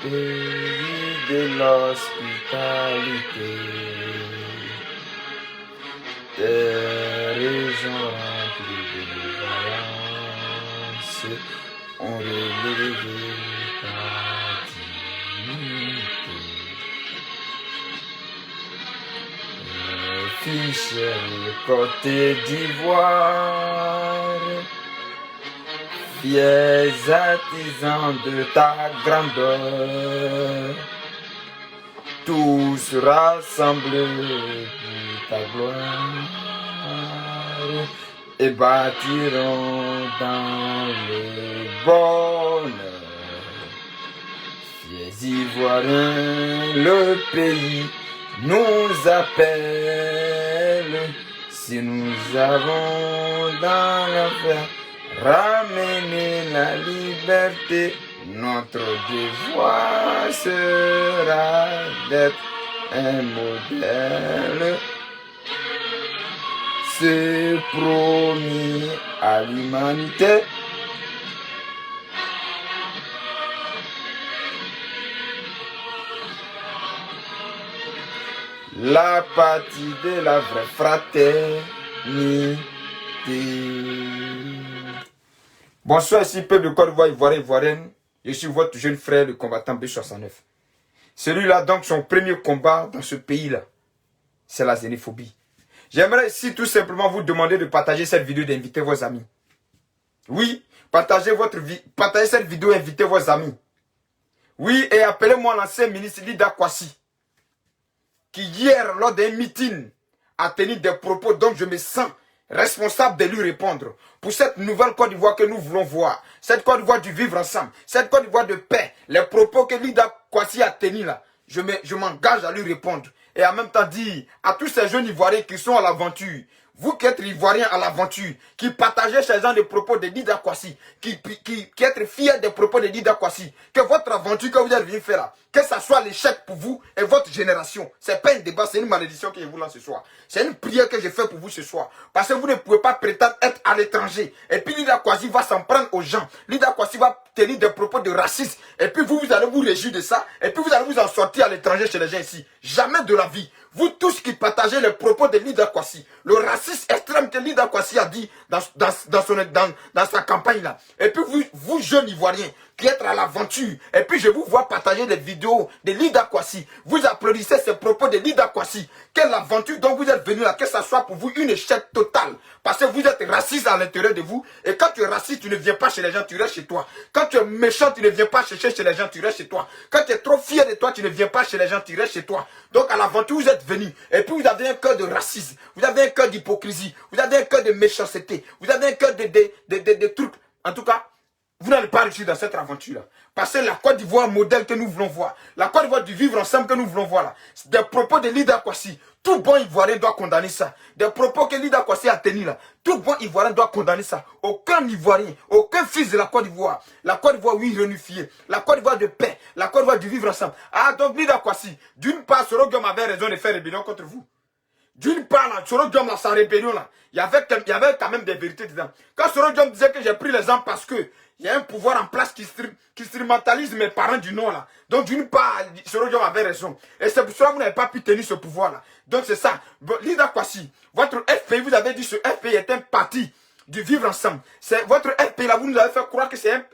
pays de l'hospitalité, des régions remplies de violence ont relégué ta dignité. Fichel Côte d'Ivoire, fiers artisans de ta grandeur, tous rassemblés pour ta gloire et bâtiront dans le bonheur. Fiers Ivoiriens, le pays nous appelle, si nous avons dans l'affaire ramener la liberté, notre devoir sera d'être un modèle. C'est promis à l'humanité. La partie de la vraie fraternité. Bonsoir, ici peuple de Côte d'Ivoire, ivoirienne. Je suis votre jeune frère, le combattant B69. Celui-là, donc, son premier combat dans ce pays-là, c'est la xénophobie. J'aimerais ici tout simplement vous demander de partager cette vidéo, d'inviter vos amis. Oui, partagez cette vidéo, invitez vos amis. Oui, et appelez-moi l'ancien ministre Lida Kwasi, qui hier, lors d'un meeting, a tenu des propos dont je me sens responsable de lui répondre. Pour cette nouvelle Côte d'Ivoire que nous voulons voir, cette Côte d'Ivoire du vivre ensemble, cette Côte d'Ivoire de paix, les propos que Lida Kwasi a tenus là, je m'engage à lui répondre. Et en même temps dire à tous ces jeunes Ivoiriens qui sont à l'aventure, vous qui êtes Ivoiriens à l'aventure, qui partagez ces gens des propos de Lida Kwasi, qui êtes fiers des propos de Lida Kwasi, que votre aventure que vous êtes venu faire là, que ça soit l'échec pour vous et votre génération. C'est pas un débat, c'est une malédiction que je vous lance ce soir. C'est une prière que je fais pour vous ce soir. Parce que vous ne pouvez pas prétendre être à l'étranger. Et puis Lida Kwasi va s'en prendre aux gens. Lida Kwasi va tenir des propos de racisme. Et puis vous allez vous réjouir de ça. Et puis vous allez vous en sortir à l'étranger chez les gens ici. Jamais de la vie. Vous tous qui partagez les propos de Lida Kwasi, le racisme extrême que Lida Kwasi a dit dans sa campagne là. Et puis vous jeunes Ivoiriens qui êtes à l'aventure, et puis je vous vois partager des vidéos de Lida Kwasi. Vous applaudissez ces propos de Lida Kwasi. Quelle aventure dont vous êtes venu là, que ça soit pour vous une échec totale. Parce que vous êtes raciste à l'intérieur de vous. Et quand tu es raciste, tu ne viens pas chez les gens, tu restes chez toi. Quand tu es méchant, tu ne viens pas chercher chez les gens, tu restes chez toi. Quand tu es trop fier de toi, tu ne viens pas chez les gens, tu restes chez toi. Donc à l'aventure, vous êtes venu. Et puis vous avez un cœur de racisme. Vous avez un cœur d'hypocrisie. Vous avez un cœur de méchanceté. Vous avez un cœur de trucs. En tout cas, vous n'allez pas réussir dans cette aventure-là. Parce que la Côte d'Ivoire modèle que nous voulons voir, la Côte d'Ivoire du vivre ensemble que nous voulons voir là, des propos de Lida Kwasi, tout bon Ivoirien doit condamner ça. Des propos que Lida Kwasi a tenus là, tout bon Ivoirien doit condamner ça. Aucun Ivoirien, aucun fils de la Côte d'Ivoire, oui, réunifiée, la Côte d'Ivoire de paix, la Côte d'Ivoire du vivre ensemble. Ah, donc Lida Kwasi, d'une part, Soro Guillaume avait raison de faire rébellion contre vous. D'une part, là, Soro Guillaume, sa rébellion là, il y avait quand même des vérités dedans. Quand Soro Guillaume disait que j'ai pris les armes parce que il y a un pouvoir en place qui instrumentalise mes parents du Nord là. Donc d'une part, Soro Guillaume avait raison. Et c'est pour cela que vous n'avez pas pu tenir ce pouvoir là. Donc c'est ça. Lida Kwasi, votre FPI, vous avez dit que ce FPI est un parti du vivre ensemble. C'est votre FPI là, vous nous avez fait croire que c'est un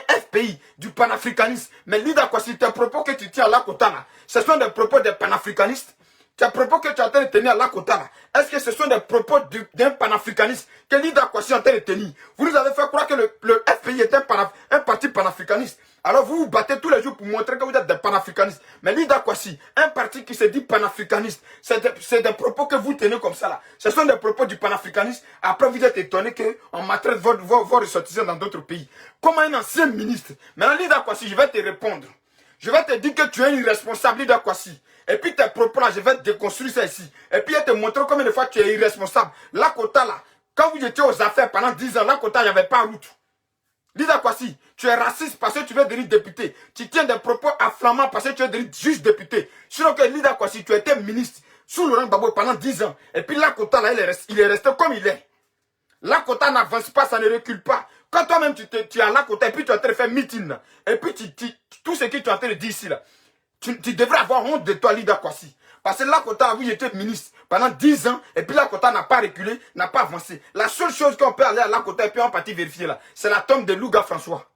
FPI du panafricanisme. Mais Lida Kwasi, tes propos que tu tiens à Lakota là, ce sont des propos des panafricanistes. Tes propos que tu es en train de tenir à Lakota là, est-ce que ce sont des propos d'un panafricaniste que Lida Kwasi est en train de tenir? Vous nous avez fait croire que le FPI est un parti panafricaniste. Alors vous vous battez tous les jours pour montrer que vous êtes des panafricanistes. Mais Lida Kwasi, un parti qui se dit panafricaniste, c'est des propos que vous tenez comme ça là. Ce sont des propos du panafricanisme. Après vous êtes étonné qu'on maltraite vos ressortissants dans d'autres pays. Comme un ancien ministre. Maintenant Lida Kwasi, je vais te répondre. Je vais te dire que tu es irresponsable, Lida Kwasi. Et puis tes propos là, je vais déconstruire ça ici. Et puis je vais te montrer combien de fois tu es irresponsable. Lakota là, quand vous étiez aux affaires pendant 10 ans, Lakota, il n'y avait pas route. Lida Kwasi, tu es raciste parce que tu veux devenir député. Tu tiens des propos afflammants parce que tu veux devenir juste député. Sinon que Lida Kwasi, tu étais ministre sous Laurent Gbagbo pendant 10 ans. Et puis Lakota là, il est resté comme il est. Lakota n'avance pas, ça ne recule pas. Quand toi-même tu es à la côté, et puis tu es en train de faire meeting, là, et puis tout ce que tu es en train de dire ici, là, tu devrais avoir honte de toi, Lida Kwasi. Parce que Lakota, oui, j'étais ministre pendant 10 ans, et puis Lakota n'a pas reculé, n'a pas avancé. La seule chose qu'on peut aller à Lakota, et puis on partit vérifier là, c'est la tombe de Louga François.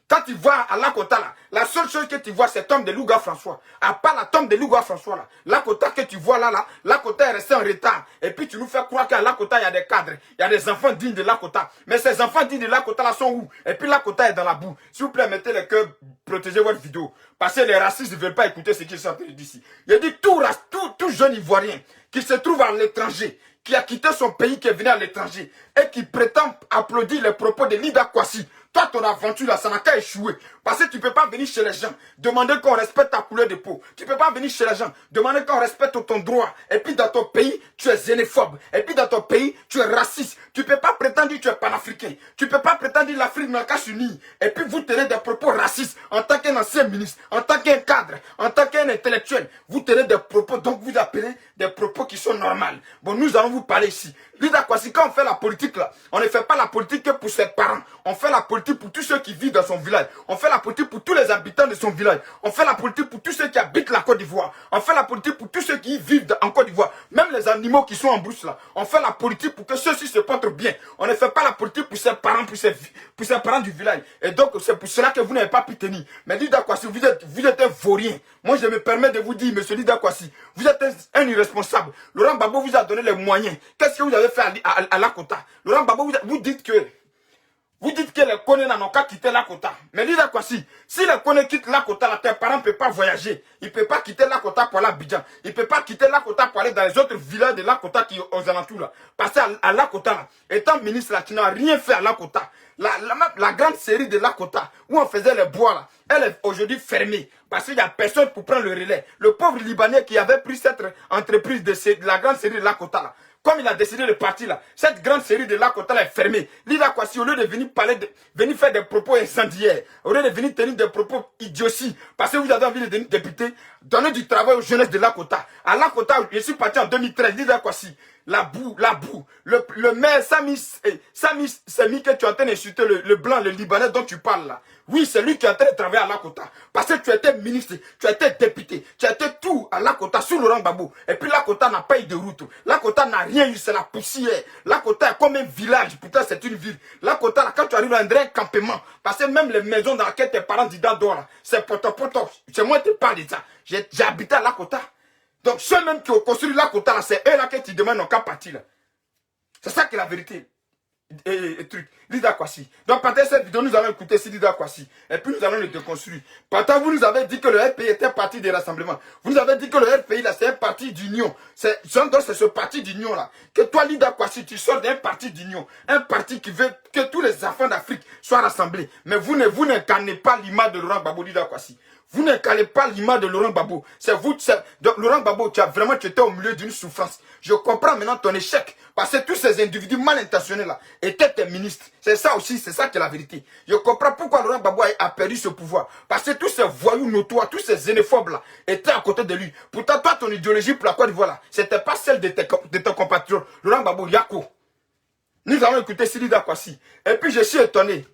Quand tu vois à Lakota là, la seule chose que tu vois, c'est la tombe de Louga François. À part la tombe de Louga François là, Lakota que tu vois là, Lakota est resté en retard. Et puis tu nous fais croire qu'à Lakota, il y a des cadres, il y a des enfants dignes de Lakota. Mais ces enfants dignes de Lakota là sont où? Et puis Lakota est dans la boue. S'il vous plaît, mettez les cœurs, protégez votre vidéo. Parce que les racistes ne veulent pas écouter ce qu'ils sont en train de dire ici. Il dit tout jeune Ivoirien qui se trouve à l'étranger, qui a quitté son pays, qui est venu à l'étranger, et qui prétend applaudir les propos de Lida Kwasi. Toi, ton aventure là, ça n'a qu'à échouer. Parce que tu ne peux pas venir chez les gens, demander qu'on respecte ta couleur de peau. Tu ne peux pas venir chez les gens, demander qu'on respecte ton droit. Et puis dans ton pays, tu es xénophobe. Et puis dans ton pays, tu es raciste. Tu ne peux pas prétendre que tu es panafricain. Tu ne peux pas prétendre que l'Afrique n'a qu'à s'unir. Et puis vous tenez des propos racistes en tant qu'un ancien ministre, en tant qu'un cadre, en tant qu'un intellectuel. Vous tenez des propos, donc vous appelez des propos qui sont normaux. Bon, nous allons vous parler ici. Lida Kwasi, quand on fait la politique là, on ne fait pas la politique que pour ses parents. On fait la politique pour tous ceux qui vivent dans son village. On fait la politique pour tous les habitants de son village. On fait la politique pour tous ceux qui habitent la Côte d'Ivoire. On fait la politique pour tous ceux qui vivent en Côte d'Ivoire. Même les animaux qui sont en brousse là. On fait la politique pour que ceux-ci se portent bien. On ne fait pas la politique pour ses parents, pour ses parents du village. Et donc c'est pour cela que vous n'avez pas pu tenir. Mais Lida Kwasi, vous êtes un vaurien. Moi je me permets de vous dire, monsieur Lida Kwasi, vous êtes un irresponsable. Laurent Gbagbo vous a donné les moyens. Qu'est-ce que vous avez fait à Lakota? Laurent Gbagbo, vous dites que les Kone n'ont qu'à quitter Lakota. Mais Lida Kwasi, si les Kone quittent Lakota, là, tes parents ne peuvent pas voyager. Ils ne peuvent pas quitter Lakota pour aller à Abidjan. Ils ne peuvent pas quitter Lakota pour aller dans les autres villages de Lakota qui sont aux alentours. Là. Parce qu'à Lakota, là, étant ministre, là, tu n'as rien fait à Lakota. La grande série de Lakota, où on faisait les bois, là, elle est aujourd'hui fermée. Parce qu'il n'y a personne pour prendre le relais. Le pauvre Libanais qui avait pris cette entreprise de la grande série de Lakota, là, comme il a décidé de partir là, cette grande série de Lakota là est fermée. Lida Kwasi, au lieu de venir venir faire des propos incendiaires, au lieu de venir tenir des propos idioties, parce que vous avez envie de devenir député, donner du travail aux jeunesses de Lakota. À Lakota, je suis parti en 2013, Lida Kwasi. La boue. Le maire Sami Semi que tu es en train d'insulter, le blanc, le Libanais dont tu parles là. Oui, c'est lui qui est en train de travailler à Lakota. Parce que tu étais ministre, tu étais député, tu étais tout à Lakota sous Laurent Gbagbo. Et puis Lakota n'a pas eu de route. Lakota n'a rien eu, c'est la poussière. Lakota est comme un village, putain c'est une ville. Lakota, là, quand tu arrives à un campement, parce que même les maisons dans lesquelles tes parents disent d'or, c'est poto. C'est moi qui te parle de ça. J'ai habité à Lakota. Donc ceux-mêmes qui ont construit Lakota, c'est eux là que tu demandes en cas parti là. C'est ça qui est la vérité. Et truc. Lida Kwasi. Donc, pendant cette vidéo, nous allons écouter ce Lida Kwasi. Et puis, nous allons le déconstruire. Pendant vous nous avez dit que le RPI était un parti des rassemblements. Vous nous avez dit que le RPI, là, c'est un parti d'union. C'est ce parti d'union, là. Que toi, Lida Kwasi, tu sors d'un parti d'union. Un parti qui veut que tous les enfants d'Afrique soient rassemblés. Mais vous n'incarnez pas l'image de Laurent Gbagbo, Lida Kwasi. Vous n'incarnez pas l'image de Laurent Gbagbo. C'est vous. Donc, Laurent Gbagbo, tu étais au milieu d'une souffrance. Je comprends maintenant ton échec. Parce que tous ces individus mal intentionnés là étaient tes ministres. C'est ça aussi, c'est ça qui est la vérité. Je comprends pourquoi Laurent Gbagbo a perdu ce pouvoir. Parce que tous ces voyous notoires, tous ces xénophobes là étaient à côté de lui. Pourtant, toi, ton idéologie pour la Côte d'Ivoire là, c'était pas celle de tes compatriotes. Laurent Gbagbo, Yako. Nous allons écouter Lida Kwasi. Et puis je suis étonné.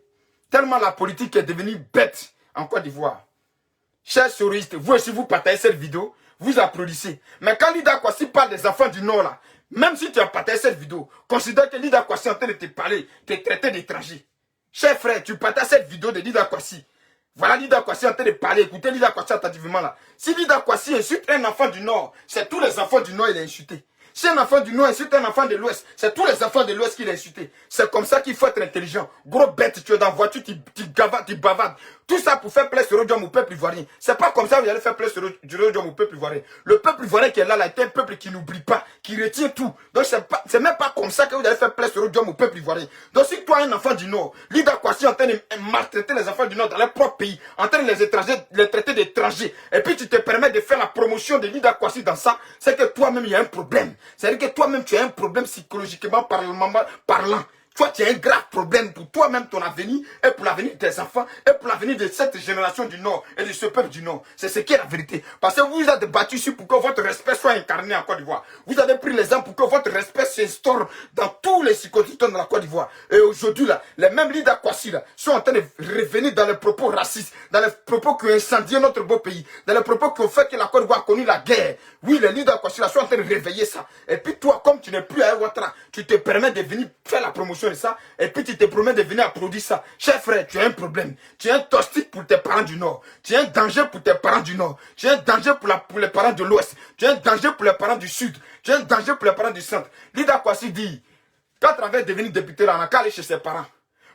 Tellement la politique est devenue bête en Côte d'Ivoire. Chers souristes, vous aussi vous partagez cette vidéo, vous applaudissez. Mais quand Lida Kwasi parle des enfants du Nord là, même si tu as partagé cette vidéo, considère que Lida Kwasi est en train de te parler, te traiter d'étranger. Cher frère, tu partages cette vidéo de Lida Kwasi. Voilà Lida Kwasi en train de parler, écoutez Lida Kwasi attentivement là. Si Lida Kwasi insulte un enfant du Nord, c'est tous les enfants du Nord qu'il a insulté. Si un enfant du Nord insulte un enfant de l'Ouest, c'est tous les enfants de l'Ouest qu'il a insulté. C'est comme ça qu'il faut être intelligent. Gros bête, tu es dans la voiture, tu bavardes. Tout ça pour faire plaisir au peuple ivoirien. C'est pas comme ça que vous allez faire plaisir au peuple ivoirien. Le peuple ivoirien qui est là, est un peuple qui n'oublie pas, qui retient tout. Donc c'est même pas comme ça que vous allez faire plaisir au peuple ivoirien. Donc si toi, un enfant du Nord, Lida Kwasi en train de maltraiter les enfants du Nord dans leur propre pays, en train de les traiter d'étrangers, et puis tu te permets de faire la promotion de Lida Kwasi dans ça, c'est que toi-même, il y a un problème. C'est-à-dire que toi-même, tu as un problème psychologiquement parlant. Toi, tu as un grave problème pour toi-même, ton avenir, et pour l'avenir de tes enfants, et pour l'avenir de cette génération du Nord, et de ce peuple du Nord. C'est ce qui est la vérité. Parce que vous vous êtes battu ici pour que votre respect soit incarné en Côte d'Ivoire. Vous avez pris les armes pour que votre respect s'instaure dans tous les circonscriptions de la Côte d'Ivoire. Et aujourd'hui, là, les mêmes leaders Kwasi, là, sont en train de revenir dans les propos racistes, dans les propos qui ont incendié notre beau pays, dans les propos qui ont fait que la Côte d'Ivoire a connu la guerre. Oui, les leaders Kwasi, là, sont en train de réveiller ça. Et puis toi, comme tu n'es plus à Ouattara, tu te permets de venir faire la promotion de ça, et puis tu te promets de venir applaudir ça. Cher frère, tu as un problème. Tu es un toxique pour tes parents du Nord. Tu es un danger pour tes parents du Nord. Tu es un danger pour les parents de l'Ouest. Tu es un danger pour les parents du Sud. Tu es un danger pour les parents du Centre. Lida Kwasi dit, quand on avait devenu député là, on a qu'à aller chez ses parents.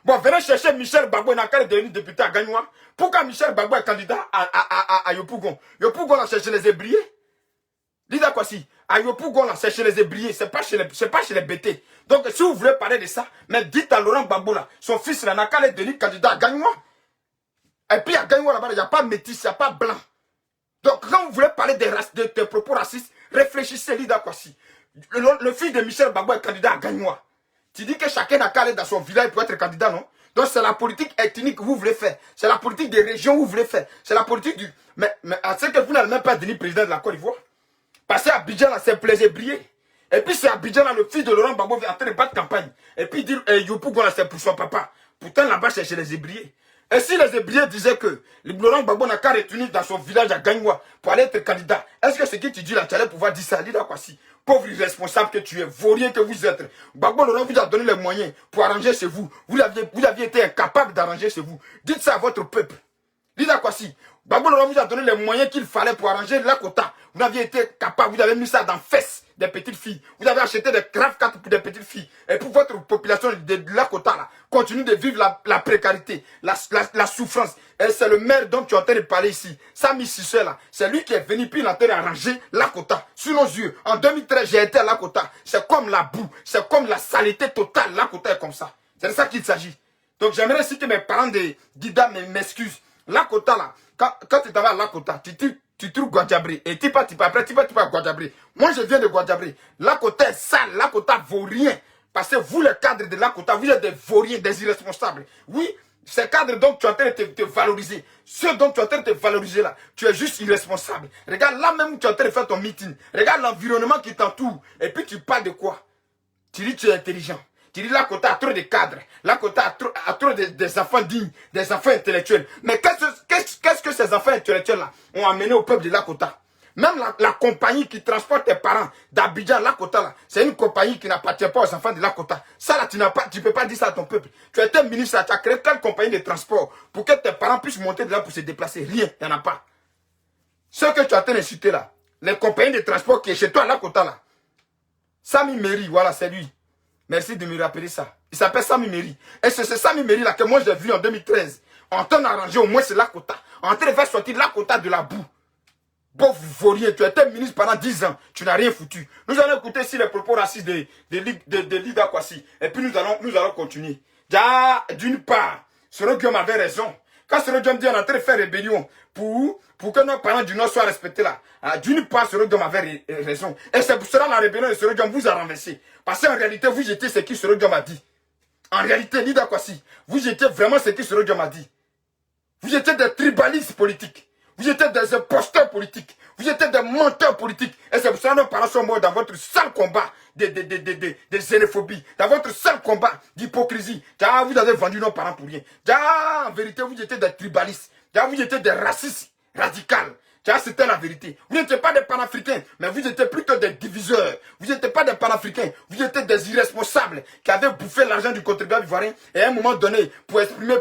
Bon, venez chercher Michel Bagbo, on a qu'à devenir député à Gagnoua. Pourquoi Michel Bagbo est candidat à Yopougon? Yopougon a cherché les ébriés. Lida Kwasi, à Yopougon, là, c'est chez les ébriés, c'est pas chez les BT. Donc, si vous voulez parler de ça, mais dites à Laurent Gbagbo, là, son fils, là, n'a qu'à aller devenir candidat à Gagnoua. Et puis, à Gagnoua, là-bas, il n'y a pas métis, il n'y a pas blanc. Donc, quand vous voulez parler de propos racistes, réfléchissez, Lida Kwasi. Le fils de Michel Bagbo est candidat à Gagnoua. Tu dis que chacun n'a qu'à aller dans son village pour être candidat, non? Donc, c'est la politique ethnique que vous voulez faire. C'est la politique des régions que vous voulez faire. C'est la politique du... Mais à ce que vous n'allez même pas devenir président de la Côte d'Ivoire. Parce qu'à Abidjan, là, c'est plaisir briller. Et puis, c'est Abidjan, là, le fils de Laurent Gbagbo est en train de battre campagne. Et puis, dire, Yopougon, là, c'est pour son papa. Pourtant, là-bas, c'est chez les ébriers. Et si les ébriers disaient que Laurent Gbagbo n'a qu'à retourner dans son village à Gagnoua pour aller être candidat, est-ce que ce que tu dis là, tu allais pouvoir dire ça, Lida Kwasi? Pauvre irresponsable que tu es, vaurien que vous êtes. Gbagbo Laurent vous a donné les moyens pour arranger chez vous. Vous aviez été incapable d'arranger chez vous. Dites ça à votre peuple. Lida Kwasi, Gbagbo Laurent vous a donné les moyens qu'il fallait pour arranger la quota. Vous n'aviez été capable, vous avez mis ça dans les fesses des petites filles. Vous avez acheté des crave 4 pour des petites filles. Et pour votre population de la quota là, continue de vivre la précarité, la souffrance. Et c'est le maire dont tu es en train de parler ici. Sami Sissé là, c'est lui qui est venu puis il est en train d'arranger la quota. Sous nos yeux, en 2013, j'ai été à la quota. C'est comme la boue, c'est comme la saleté totale. La quota est comme ça. C'est de ça qu'il s'agit. Donc j'aimerais aussi que mes parents de Dida m'excusent. La quota là, quand tu t'en vas à la quota, tu trouves Guadjabré. Et tu pas après, tu pas Guadjabré. Moi, je viens de Guadjabré. La quota est sale, la quota vaut rien. Parce que vous, les cadres de la quota, vous êtes des vauriens, des irresponsables. Oui, ces cadres dont tu es en train de te valoriser, ceux dont tu es en train de te valoriser là, tu es juste irresponsable. Regarde là même où tu es en train de faire ton meeting. Regarde l'environnement qui t'entoure. Et puis tu parles de quoi? Tu dis que tu es intelligent. Tu dis la quota a trop de cadres. La quota a trop des enfants dignes, des enfants intellectuels. Mais qu'est-ce que ces enfants intellectuels-là ont amené au peuple de la quota? Même la compagnie qui transporte tes parents d'Abidjan, la quota là, c'est une compagnie qui n'appartient pas aux enfants de la quota. Ça là, tu peux pas dire ça à ton peuple. Tu es un ministre, tu as créé quelle compagnie de transport pour que tes parents puissent monter de là pour se déplacer? Rien, il n'y en a pas. Ce que tu as en train de citer là, les compagnies de transport qui est chez toi, la quota là. Sami Meri, voilà, c'est lui. Merci de me rappeler ça. Il s'appelle Sami Meri. Et c'est Sami Meri là que moi j'ai vu en 2013. En train d'arranger au moins c'est la quota. En train de faire sortir la quota de la boue. Bon, vaurien, tu étais ministre pendant 10 ans. Tu n'as rien foutu. Nous allons écouter ici les propos racistes de Lida Kwasi. Et puis nous allons continuer. D'une part, Soro Guillaume avait raison. Quand Soro Guillaume dit on est en train de faire rébellion pour que nos parents du Nord soient respectés là. D'une part, Soro Guillaume avait raison. Et c'est pour cela la rébellion de Soro Guillaume vous a renversé. Parce qu'en réalité, vous étiez ce que Soro Guillaume a dit. En réalité, Lida Kwasi, vous étiez vraiment ce que Soro Guillaume a dit. Vous étiez des tribalistes politiques. Vous étiez des imposteurs politiques. Vous étiez des menteurs politiques. Et c'est pour ça que nos parents sont morts dans votre sale combat de xénophobie. Dans votre sale combat d'hypocrisie. Vous avez vendu nos parents pour rien. En vérité, vous étiez des tribalistes. Vous étiez des racistes radicaux. C'était la vérité. Vous n'étiez pas des panafricains, mais vous étiez plutôt des diviseurs. Vous n'étiez pas des panafricains, vous étiez des irresponsables qui avaient bouffé l'argent du contribuable ivoirien. Et à un moment donné, pour exprimer,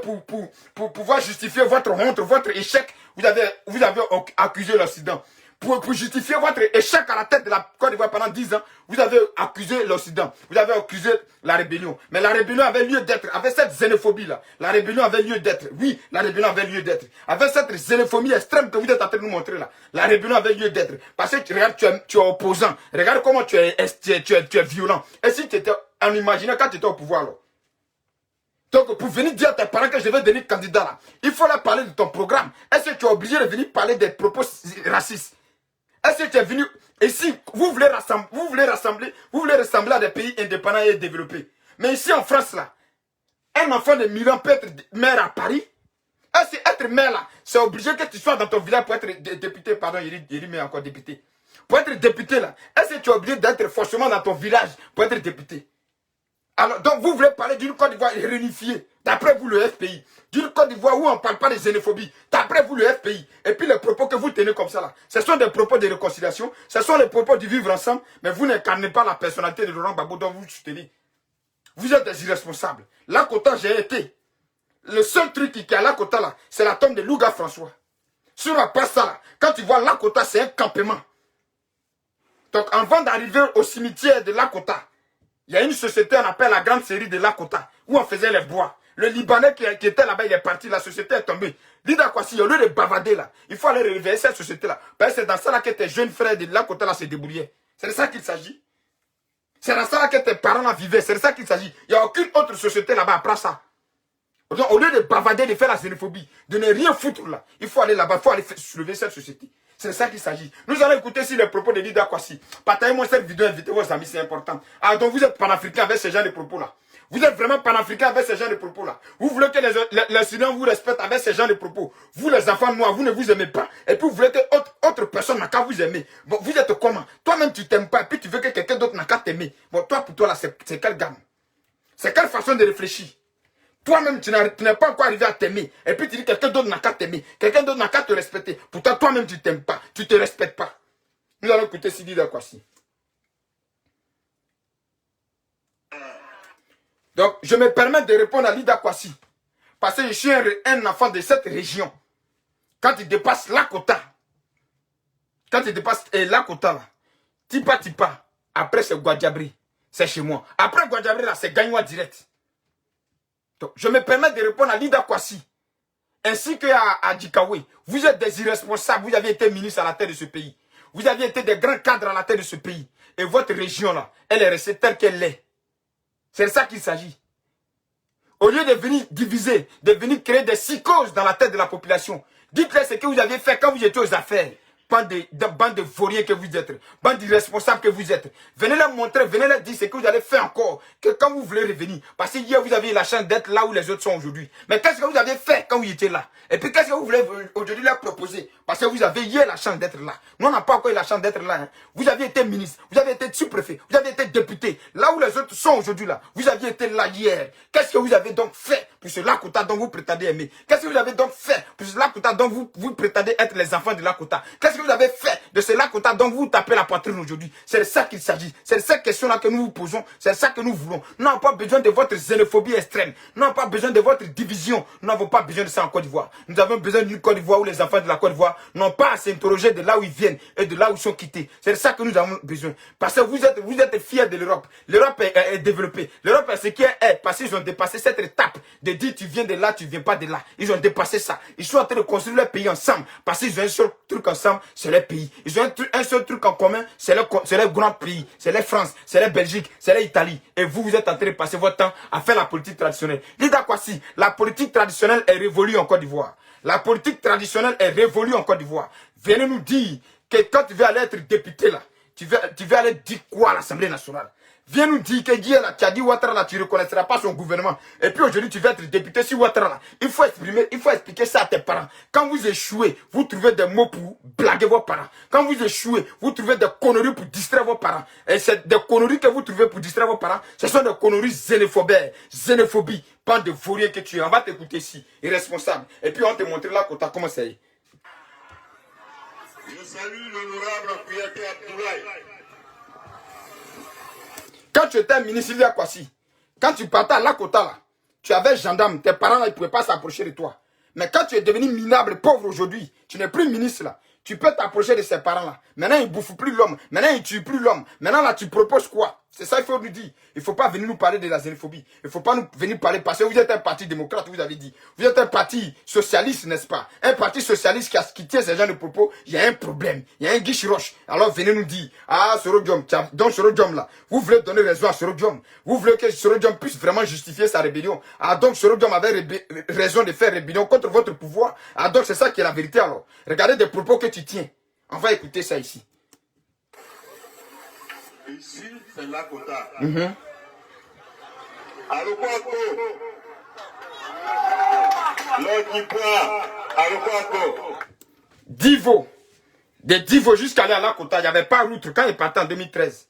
pour pouvoir justifier votre honte, votre échec, vous avez accusé l'Occident. Pour justifier votre échec à la tête de la Côte d'Ivoire pendant 10 ans, vous avez accusé l'Occident. Vous avez accusé la rébellion. Mais la rébellion avait lieu d'être. Avec cette xénophobie-là, la rébellion avait lieu d'être. Oui, la rébellion avait lieu d'être. Avec cette xénophobie extrême que vous êtes en train de nous montrer là, la rébellion avait lieu d'être. Parce que regarde, tu es opposant. Regarde comment tu es violent. Et si tu étais en imaginant quand tu étais au pouvoir là. Donc, pour venir dire à tes parents que je vais devenir candidat là, il faut leur parler de ton programme. Est-ce que tu es obligé de venir parler des propos racistes? Est-ce que tu es venu ici, vous voulez ressembler à des pays indépendants et développés. Mais ici en France, là, un enfant de Milan peut être maire à Paris. Et c'est être maire là, c'est obligé que tu sois dans ton village pour être député. Pardon, il dit mais encore député. Pour être député là, est-ce que tu es obligé d'être forcément dans ton village pour être député? Alors, donc vous voulez parler d'une Côte d'Ivoire réunifiée, d'après vous le FPI. D'une Côte d'Ivoire où on ne parle pas de xénophobie, d'après vous le FPI. Et puis les propos que vous tenez comme ça là, ce sont des propos de réconciliation, ce sont les propos du vivre ensemble, mais vous n'incarnez pas la personnalité de Laurent Gbagbo dont vous soutenez. Vous êtes des irresponsables. Lakota, j'ai été. Le seul truc qui est à Lakota là, c'est la tombe de Louga François. Sur la place là, quand tu vois Lakota, c'est un campement. Donc avant d'arriver au cimetière de Lakota, il y a une société, on appelle la grande série de Lakota, où on faisait les bois. Le Libanais qui était là-bas, il est parti, la société est tombée. Lida Kwasi, au lieu de bavader là, il faut aller réveiller cette société là. Parce que c'est dans ça là que tes jeunes frères de Lakota là se débrouillaient. C'est de ça qu'il s'agit. C'est dans ça là que tes parents là vivaient. C'est de ça qu'il s'agit. Il n'y a aucune autre société là-bas après ça. Donc, au lieu de bavader, de faire la xénophobie, de ne rien foutre là, il faut aller là-bas, il faut aller soulever cette société. C'est de ça qu'il s'agit. Nous allons écouter si les propos de Lida Kwasi. Partagez-moi cette vidéo, invitez vos amis, c'est important. Ah, donc vous êtes panafricain avec ce genre de propos-là. Vous êtes vraiment panafricain avec ce genre de propos-là. Vous voulez que les Syriens vous respectent avec ce genre de propos. Vous, les enfants noirs, vous ne vous aimez pas. Et puis vous voulez que autre personne n'a qu'à vous aimer. Bon, vous êtes comment? Toi-même, tu t'aimes pas. Et puis tu veux que quelqu'un d'autre n'a qu'à t'aimer. Bon, toi, pour toi, là, c'est quelle gamme? C'est quelle façon de réfléchir? Toi-même, tu n'es pas encore arrivé à t'aimer. Et puis tu dis quelqu'un d'autre n'a qu'à t'aimer. Quelqu'un d'autre n'a qu'à te respecter. Pourtant, toi-même, tu t'aimes pas. Tu te respectes pas. Nous allons écouter Sidi Dakwasi. Donc, je me permets de répondre à Lida Kwasi. Parce que je suis un enfant de cette région. Quand tu dépasses Lakota, là, Tipa, après c'est Guadjabri. C'est chez moi. Après Guadjabri, là, c'est Gagnoua direct. Donc, je me permets de répondre à Lida Kwasi, ainsi qu'à Djikawe. Vous êtes des irresponsables, vous avez été ministre à la tête de ce pays. Vous avez été des grands cadres à la tête de ce pays. Et votre région, là, elle est restée telle qu'elle est. C'est de ça qu'il s'agit. Au lieu de venir diviser, de venir créer des psychoses dans la tête de la population, dites-leur ce que vous aviez fait quand vous étiez aux affaires. Bande de vauriens que vous êtes, bande d'irresponsables que vous êtes. Venez leur montrer, venez leur dire ce que vous allez faire encore, que quand vous voulez revenir. Parce que hier, vous aviez la chance d'être là où les autres sont aujourd'hui. Mais qu'est-ce que vous avez fait quand vous étiez là? Et puis qu'est-ce que vous voulez aujourd'hui leur proposer? Parce que vous avez hier la chance d'être là. Nous, on n'a pas encore eu la chance d'être là. Hein. Vous aviez été ministre, vous avez été sous-préfet, vous avez été député. Là où les autres sont aujourd'hui là, vous aviez été là hier. Qu'est-ce que vous avez donc fait pour ce Lakota dont vous prétendez aimer? Qu'est-ce que vous avez donc fait pour ce Lakota dont vous prétendez être les enfants de Lakota? Qu'est-ce que vous avez fait de ce Lakota dont vous tapez la poitrine aujourd'hui? C'est de ça qu'il s'agit. C'est de cette question-là que nous vous posons. C'est ça que nous voulons. Nous n'avons pas besoin de votre xénophobie extrême. Nous n'avons pas besoin de votre division. Nous n'avons pas besoin de ça en Côte d'Ivoire. Nous avons besoin d'une Côte d'Ivoire où les enfants de la Côte d'Ivoire n'ont pas à s'interroger de là où ils viennent et de là où ils sont quittés. C'est de ça que nous avons besoin. Parce que vous êtes fiers de l'Europe. L'Europe est développée. L'Europe est ce qui est. Parce qu'ils ont dépassé cette étape de dire tu viens de là, tu viens pas de là. Ils ont dépassé ça. Ils sont en train de construire leur pays ensemble. Parce qu'ils ont un seul truc ensemble, c'est leur pays. Ils ont un seul truc en commun, c'est leur grand pays. C'est la France, c'est la Belgique, c'est l'Italie. Et vous êtes en train de passer votre temps à faire la politique traditionnelle. Lida Kwasi, la politique traditionnelle est révolue en Côte d'Ivoire. La politique traditionnelle est révolue en Côte d'Ivoire. Venez nous dire que quand tu veux aller être député là, tu veux aller dire quoi à l'Assemblée nationale? Viens nous dire que hier, tu as dit Ouattara là, tu ne reconnaîtras pas son gouvernement. Et puis aujourd'hui, tu vas être député sur Ouattara là. Il faut expliquer ça à tes parents. Quand vous échouez, vous trouvez des mots pour blaguer vos parents. Quand vous échouez, vous trouvez des conneries pour distraire vos parents. Et c'est des conneries que vous trouvez pour distraire vos parents. Ce sont des conneries xénophobie. Pas de vauriens que tu es. On va t'écouter ici, irresponsable. Et puis on te montrer là comment ça est. Je salue l'honorable Kouyaté Abdoulaye. Quand tu étais ministre de Kwasi, quand tu partais à Lakota là, tu avais gendarme, tes parents là, ils ne pouvaient pas s'approcher de toi. Mais quand tu es devenu minable, pauvre aujourd'hui, tu n'es plus ministre là, tu peux t'approcher de ces parents là. Maintenant, ils ne bouffent plus l'homme, maintenant, ils ne tuent plus l'homme. Maintenant là, tu proposes quoi? C'est ça qu'il faut nous dire. Il ne faut pas venir nous parler de la xénophobie. Il ne faut pas nous venir parler parce que vous êtes un parti démocrate, vous avez dit. Vous êtes un parti socialiste, n'est-ce pas? Un parti socialiste qui tient ces gens de propos, il y a un problème. Il y a un guiche roche. Alors venez nous dire, ah, Sorodium, donc Sorodium là, vous voulez donner raison à Sorodium. Vous voulez que Sorodium puisse vraiment justifier sa rébellion. Ah, donc Sorodium avait raison de faire rébellion contre votre pouvoir. Ah, donc c'est ça qui est la vérité alors. Regardez des propos que tu tiens. On va écouter ça ici. Ici, c'est Lakota. Alukwako. L'Okipoa. Alukwako. Divo. Des Divo jusqu'à aller à Lakota. Il n'y avait pas route quand il partait en 2013.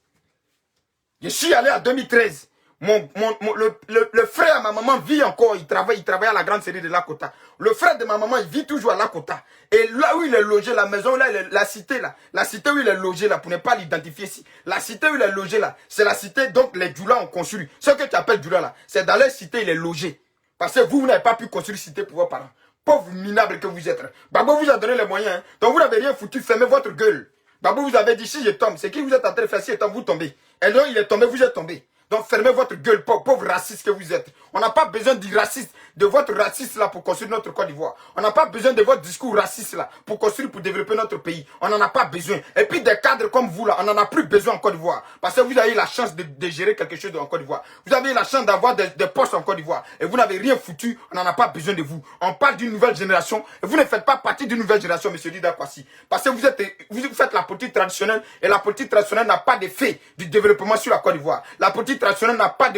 Je suis allé en 2013. Le frère à ma maman vit encore. Il travaille à la grande série de Lakota. Le frère de ma maman, il vit toujours à Lakota. Et là où il est logé, la maison, là, la cité là. La cité où il est logé là, pour ne pas l'identifier ici. La cité où il est logé là, c'est la cité, donc les Djoula ont construit. Ce que tu appelles Djoula là, c'est dans la cité il est logé. Parce que vous n'avez pas pu construire cité pour vos parents. Pauvre minable que vous êtes. Babo vous a donné les moyens. Hein. Donc vous n'avez rien foutu, fermez votre gueule. Babo vous avez dit, si je tombe, c'est qui vous êtes en train de faire, si je tombe, vous tombez. Et donc il est tombé, vous êtes tombé. Donc fermez votre gueule, pauvre raciste que vous êtes. On n'a pas besoin du raciste, de votre raciste là pour construire notre Côte d'Ivoire. On n'a pas besoin de votre discours raciste là pour construire, pour développer notre pays. On n'en a pas besoin. Et puis des cadres comme vous là, on n'en a plus besoin en Côte d'Ivoire. Parce que vous avez eu la chance de gérer quelque chose en Côte d'Ivoire. Vous avez eu la chance d'avoir des postes en Côte d'Ivoire. Et vous n'avez rien foutu, on n'en a pas besoin de vous. On parle d'une nouvelle génération. Et vous ne faites pas partie d'une nouvelle génération, monsieur Dida Kwasi. Parce que vous faites la politique traditionnelle. Et la politique traditionnelle n'a pas d'effet du développement sur la Côte d'Ivoire. La politique traditionnelle n'a pas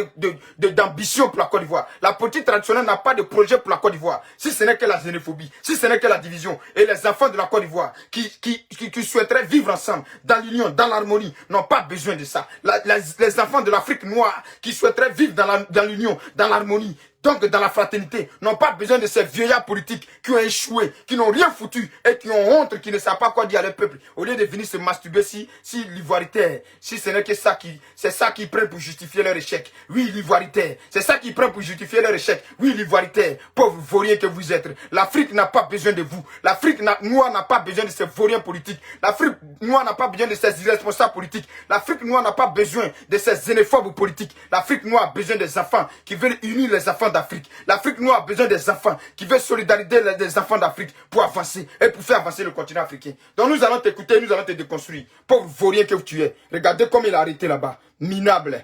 d'ambition pour la Côte d'Ivoire. La politique traditionnelle n'a pas de projet pour la Côte d'Ivoire. Si ce n'est que la xénophobie, si ce n'est que la division. Et les enfants de la Côte d'Ivoire qui souhaiteraient vivre ensemble, dans l'union, dans l'harmonie, n'ont pas besoin de ça. Les enfants de l'Afrique noire qui souhaiteraient vivre dans l'union, dans l'harmonie, donc dans la fraternité, n'ont pas besoin de ces vieillards politiques qui ont échoué, qui n'ont rien foutu et qui ont honte, qui ne savent pas quoi dire à leur peuple. Au lieu de venir se masturber si l'ivoirité, si ce n'est que ça c'est ça qu'ils prennent pour justifier leur échec. Oui, l'ivoirité, c'est ça qu'ils prennent pour justifier leur échec. Oui, l'ivoirité, pauvres vauriens que vous êtes. L'Afrique n'a pas besoin de vous. L'Afrique noire n'a pas besoin de ces vauriens politiques. L'Afrique noire n'a pas besoin de ces irresponsables politiques. L'Afrique noire n'a pas besoin de ces xénophobes politiques. L'Afrique noire a besoin des enfants qui veulent unir les enfants d'Afrique. L'Afrique noire a besoin des enfants qui veulent solidariser les enfants d'Afrique pour avancer et pour faire avancer le continent africain. Donc nous allons t'écouter, nous allons te déconstruire. Pauvre vaurien que tu es. Regardez comme il a arrêté là-bas. Minable.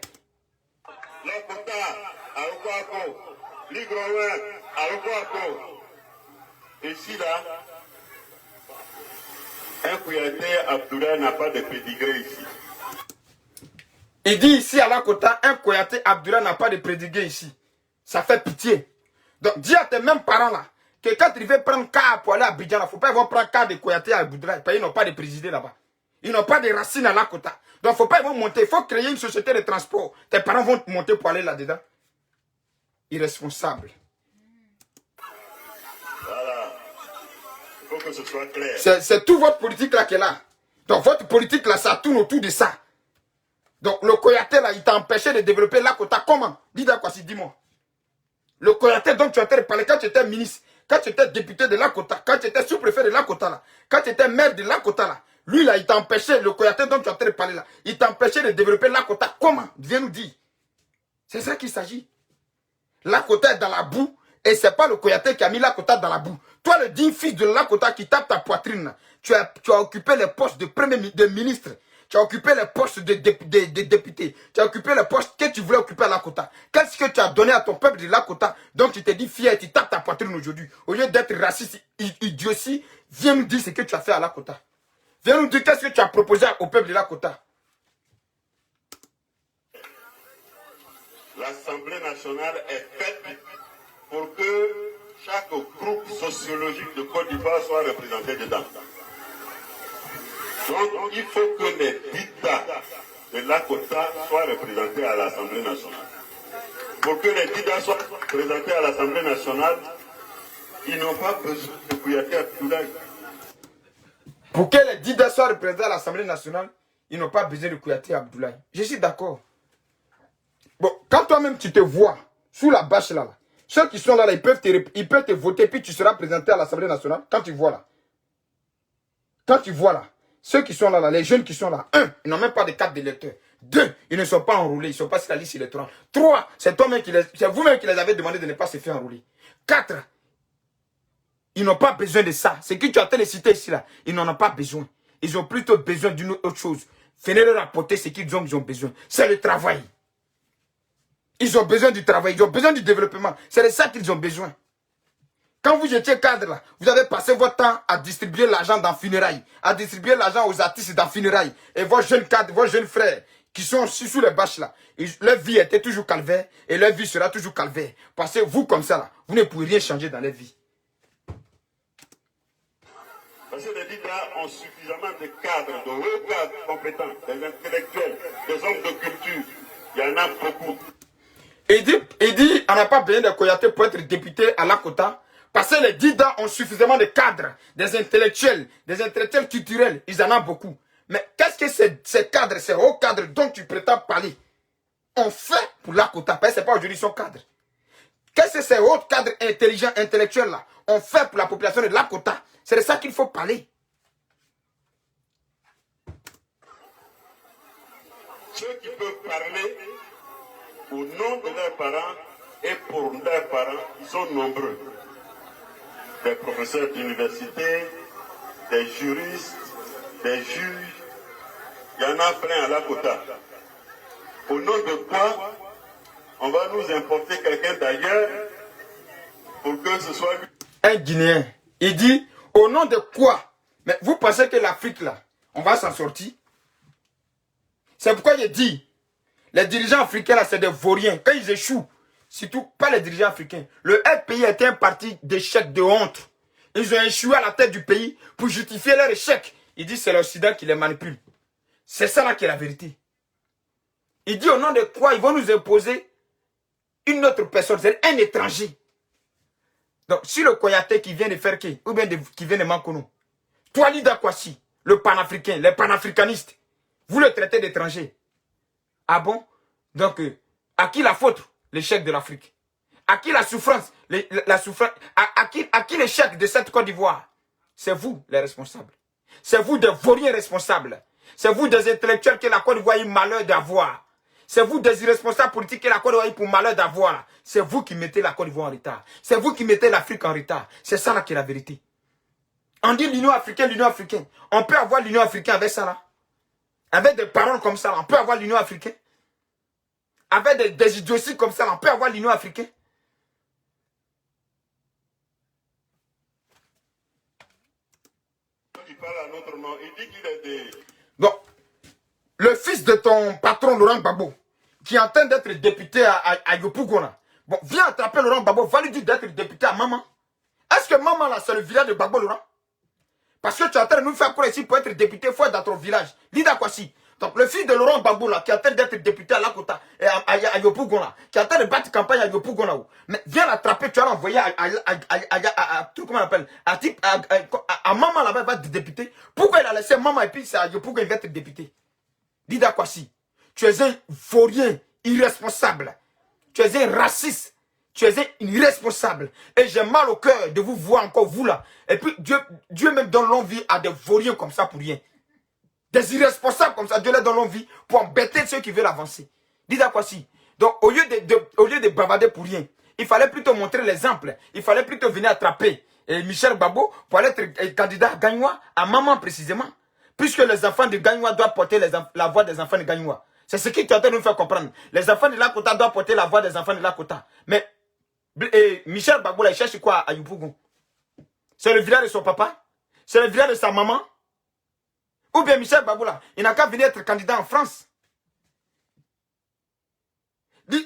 Ici là, un Kouyaté Abdoulaye n'a pas de pédigré ici. Il dit ici à Lakota, un Kouyaté Abdoulaye n'a pas de pédigré ici. Ça fait pitié. Donc dis à tes mêmes parents là, que quand ils veulent prendre car pour aller à Abidjan, il ne faut pas ils prendre car de Kouyaté à Abdoulaye, parce qu'ils n'ont pas de président là-bas. Ils n'ont pas de racines à Lakota. Donc il ne faut pas ils vont monter, il faut créer une société de transport. Tes parents vont monter pour aller là-dedans. Irresponsable. Voilà. Il faut que ce soit clair. C'est tout votre politique là qui est là. Donc votre politique là, ça tourne autour de ça. Donc le Kouyaté là, il t'a empêché de développer Lakota. Comment? Dis-moi. Le Kouyaté dont tu as parlé quand tu étais ministre, quand tu étais député de Lakota, quand tu étais sous-préfet de Lakota là, quand tu étais maire de Lakota là, lui là, il t'a empêché, le Kouyaté dont tu as parlé là, il t'a empêché de développer Lakota. Comment? Viens nous dire. C'est ça qu'il s'agit. Lakota est dans la boue et c'est pas le Kouyaté qui a mis Lakota dans la boue. Toi, le digne fils de Lakota qui tape ta poitrine, tu as occupé les postes de ministre. Tu as occupé les postes de députés. Tu as occupé les postes que tu voulais occuper à Lakota. Qu'est-ce que tu as donné à ton peuple de Lakota? Donc tu t'es dit fier et tu tapes ta poitrine aujourd'hui. Au lieu d'être raciste, idiotie, viens nous dire ce que tu as fait à Lakota. Viens nous dire qu'est-ce que tu as proposé au peuple de Lakota. L'Assemblée nationale est faite pour que chaque groupe sociologique de Côte d'Ivoire soit représenté dedans. Donc, il faut que les Dida de Lakota soient représentés à l'Assemblée nationale. Pour que les Dida soient représentés à l'Assemblée nationale, ils n'ont pas besoin de Kouyaté Abdoulaye. Pour que les Dida soient représentés à l'Assemblée nationale, ils n'ont pas besoin de Kouyaté Abdoulaye. Je suis d'accord. Bon, quand toi-même tu te vois sous la bâche là, ceux qui sont là, ils peuvent te voter, puis tu seras présenté à l'Assemblée nationale. Quand tu vois là, ceux qui sont là, les jeunes qui sont là, 1, ils n'ont même pas de carte d'électeur. 2, ils ne sont pas enrôlés, ils ne sont pas sur la liste électorale. 3, c'est vous-même qui les avez demandé de ne pas se faire enrôler. 4, ils n'ont pas besoin de ça. Ce que tu as en train de citer ici, là, ils n'en ont pas besoin. Ils ont plutôt besoin d'une autre chose. Venez leur apporter ce qu'ils ont besoin. C'est le travail. Ils ont besoin du travail, ils ont besoin du développement. C'est de ça qu'ils ont besoin. Quand vous étiez cadre là, vous avez passé votre temps à distribuer l'argent dans funérailles, à distribuer l'argent aux artistes dans funérailles. Et vos jeunes cadres, vos jeunes frères, qui sont aussi sous les bâches là, leur vie était toujours calvaire et leur vie sera toujours calvaire. Parce que vous, comme ça là, vous ne pouvez rien changer dans leur vie. Parce que les leaders ont suffisamment de cadres, de hauts cadres compétents, des intellectuels, des hommes de culture. Il y en a beaucoup. Il dit, on n'a pas besoin de Koyaté pour être député à Lakota. Parce que les Dida ont suffisamment de cadres, des intellectuels culturels. Ils en ont beaucoup. Mais qu'est-ce que ces cadres, ces hauts cadres dont tu prétends parler, ont fait pour Lakota? Parce que ce n'est pas aujourd'hui son cadre. Qu'est-ce que ces hauts cadres intelligents, intellectuels là, ont fait pour la population de Lakota? C'est de ça qu'il faut parler. Ceux qui peuvent parler au nom de leurs parents et pour leurs parents, ils sont nombreux. Des professeurs d'université, des juristes, des juges, il y en a plein à Lakota. Au nom de quoi on va nous importer quelqu'un d'ailleurs pour que ce soit lui. Un Guinéen, il dit, au nom de quoi? Mais vous pensez que l'Afrique là, on va s'en sortir? C'est pourquoi il dit, les dirigeants africains là, c'est des vauriens. Quand ils échouent, surtout pas les dirigeants africains, le FPI était un parti d'échec, de honte. Ils ont échoué à la tête du pays pour justifier leur échec. Il dit c'est l'Occident qui les manipule. C'est ça là qui est la vérité. Il dit au nom de quoi ils vont nous imposer une autre personne, c'est un étranger. Donc si le Koyaté qui vient de faire qui, ou bien qui vient de Mankono, toi Lida Kwasi, le panafricain, les panafricanistes, vous le traitez d'étranger. Ah bon? Donc, à qui la faute? L'échec de l'Afrique. À qui la souffrance? La souffrance. À qui l'échec de cette Côte d'Ivoire? C'est vous, les responsables. C'est vous, des vauriens responsables. C'est vous, des intellectuels que la Côte d'Ivoire a eu malheur d'avoir. C'est vous, des irresponsables politiques que la Côte d'Ivoire a eu pour malheur d'avoir. C'est vous qui mettez la Côte d'Ivoire en retard. C'est vous qui mettez l'Afrique en retard. C'est ça là qui est la vérité. On dit l'Union africaine, l'Union africaine. On peut avoir l'Union africaine avec ça là. Avec des paroles comme ça, on peut avoir l'Union africaine. Avec des idioties comme ça, on peut avoir l'Union africaine. Il parle à notre nom, il dit qu'il est des... Donc, le fils de ton patron Laurent Gbagbo, qui est en train d'être député à Yopougon, bon, viens attraper Laurent Gbagbo, va lui dire d'être député à Maman. Est-ce que Maman là, c'est le village de Gbagbo Laurent? Parce que tu es en train de nous faire croire ici pour être député, il faut être dans ton village. Lida Kwasi. Donc le fils de Laurent Gbagbo là, qui est en train d'être député à Lakota, à Yopougon là, qui est en train de battre campagne à Yopougon là, mais viens l'attraper, tu vas l'envoyer comment on appelle, à Maman là-bas, il va être député. Pourquoi il a laissé Maman et puis c'est à Yopougon il va être député? Lida Kwasi, tu es un vaurien irresponsable. Tu es un raciste. Tu es un irresponsable. Et j'ai mal au cœur de vous voir encore, vous là. Et puis, Dieu même donne l'envie à des vauriens comme ça pour rien. Des irresponsables comme ça, Dieu leur donne l'envie pour embêter ceux qui veulent avancer. Dis à quoi si. Donc, au lieu de bavarder pour rien, il fallait plutôt montrer l'exemple. Il fallait plutôt venir attraper Michel Gbagbo pour aller être candidat à Gagnoua, à Maman précisément. Puisque les enfants de Gagnoua doivent porter la voix des enfants de Gagnoua. C'est ce qui est en train de nous faire comprendre. Les enfants de Lakota doivent porter la voix des enfants de Lakota. Mais Michel Gbagbo, il cherche quoi à Yopougon? C'est le village de son papa? C'est le village de sa maman? Ou bien Michel Gbagbo, il n'a qu'à venir être candidat en France.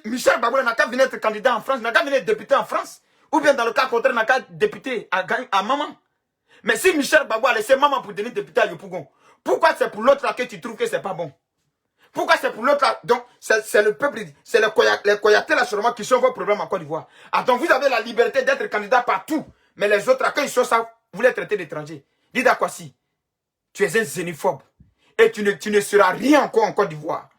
Michel Gbagbo n'a qu'à venir être candidat en France, il n'a qu'à venir être député en France. Ou bien dans le cas contraire, il n'a qu'à être député à Maman. Mais si Michel Gbagbo a laissé Maman pour devenir député à Yopougon, pourquoi c'est pour l'autre là que tu trouves que c'est pas bon? Pourquoi c'est pour l'autre là? Donc, c'est le peuple, c'est les Koyaté là seulement qui sont vos problèmes en Côte d'Ivoire. Ah, donc vous avez la liberté d'être candidat partout. Mais les autres là, quand ils sont ça, vous les traitez d'étrangers. Dis à quoi si? Tu es un xénophobe. Et tu ne seras rien encore en Côte d'Ivoire.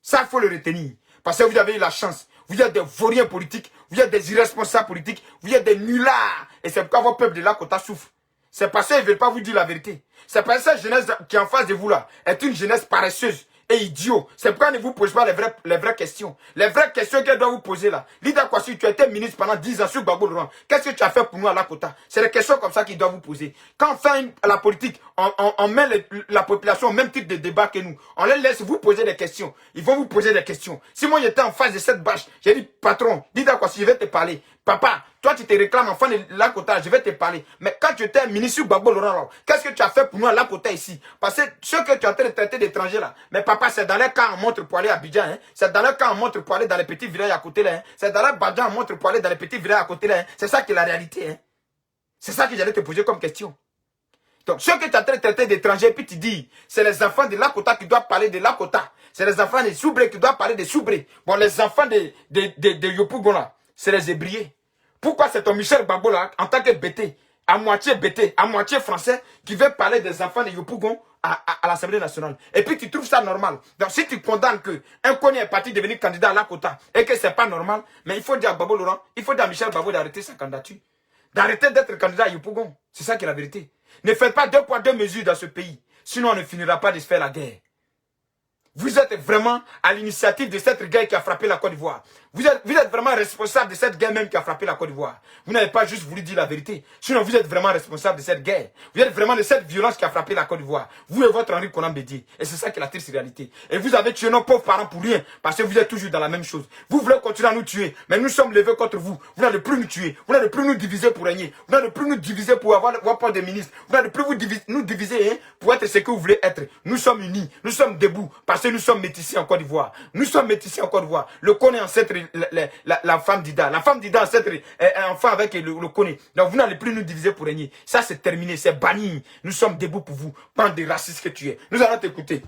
Ça, il faut le retenir. Parce que vous avez eu la chance. Vous êtes des vauriens politiques. Vous êtes des irresponsables politiques. Vous êtes des nullards. Et c'est pourquoi votre peuple de Lakota souffre. C'est parce qu'ils ne veulent pas vous dire la vérité. C'est parce que cette jeunesse qui est en face de vous là est une jeunesse paresseuse et idiot. C'est pourquoi ne vous posez pas les vraies questions. Les vraies questions qu'elle doit vous poser là. Lida Kwasi, tu as été ministre pendant 10 ans sur Gbagbo Laurent. Qu'est-ce que tu as fait pour nous à Lakota? C'est des questions comme ça qu'ils doivent vous poser. Quand on fait la politique, on met la population au même type de débat que nous. On les laisse vous poser des questions. Ils vont vous poser des questions. Si moi j'étais en face de cette bâche, j'ai dit, patron, Lida Kwasi, je vais te parler. Papa, toi tu te réclames enfant de Lakota, je vais te parler. Mais quand tu étais ministre Gbagbo Laurent, qu'est-ce que tu as fait pour nous à Lakota ici? Parce que ce que tu es en train de traiter d'étrangers là, mais papa, c'est dans les cas en montre pour aller à Abidjan, hein? C'est dans les cas en montre pour aller dans les petits villages à côté là, hein? C'est dans les Badjan en montre pour aller dans les petits villages à côté là, hein? C'est ça qui est la réalité. Hein? C'est ça que j'allais te poser comme question. Donc, ce que tu es en train de traiter d'étrangers, puis tu dis, c'est les enfants de Lakota qui doivent parler de Lakota. C'est les enfants des Soubré qui doivent parler des Soubré. Bon, les enfants de Yopougon là, c'est les ébriés. Pourquoi c'est ton Michel Gbagbo là, en tant que BT, à moitié français, qui veut parler des enfants de Yopougon à l'Assemblée nationale? Et puis tu trouves ça normal. Donc si tu condamnes qu'un Kony est parti devenir candidat à Lakota et que c'est pas normal, mais il faut dire à Gbagbo Laurent, il faut dire à Michel Gbagbo d'arrêter sa candidature. D'arrêter d'être candidat à Yopougon. C'est ça qui est la vérité. Ne faites pas 2 poids 2 mesures dans ce pays. Sinon on ne finira pas de se faire la guerre. Vous êtes vraiment à l'initiative de cette guerre qui a frappé la Côte d'Ivoire. Vous êtes vraiment responsable de cette guerre même qui a frappé la Côte d'Ivoire. Vous n'avez pas juste voulu dire la vérité. Sinon, vous êtes vraiment responsable de cette guerre. Vous êtes vraiment de cette violence qui a frappé la Côte d'Ivoire. Vous et votre Henri Konan Bédié. Et c'est ça qui est la triste réalité. Et vous avez tué nos pauvres parents pour rien. Parce que vous êtes toujours dans la même chose. Vous voulez continuer à nous tuer. Mais nous sommes levés contre vous. Vous n'allez plus nous tuer. Vous n'allez plus nous diviser pour régner. Vous n'allez plus nous diviser pour avoir poste de ministre. Vous n'allez plus nous diviser hein, pour être ce que vous voulez être. Nous sommes unis. Nous sommes debout. Parce que nous sommes métissés en Côte d'Ivoire. Nous sommes métissés en Côte d'Ivoire. Le Kony est ancêtre la femme d'Ida. La femme d'Ida ancêtre est enfant avec le Kony. Donc vous n'allez plus nous diviser pour régner. Ça c'est terminé, c'est banni. Nous sommes debout pour vous. Bande de racistes que tu es. Nous allons t'écouter.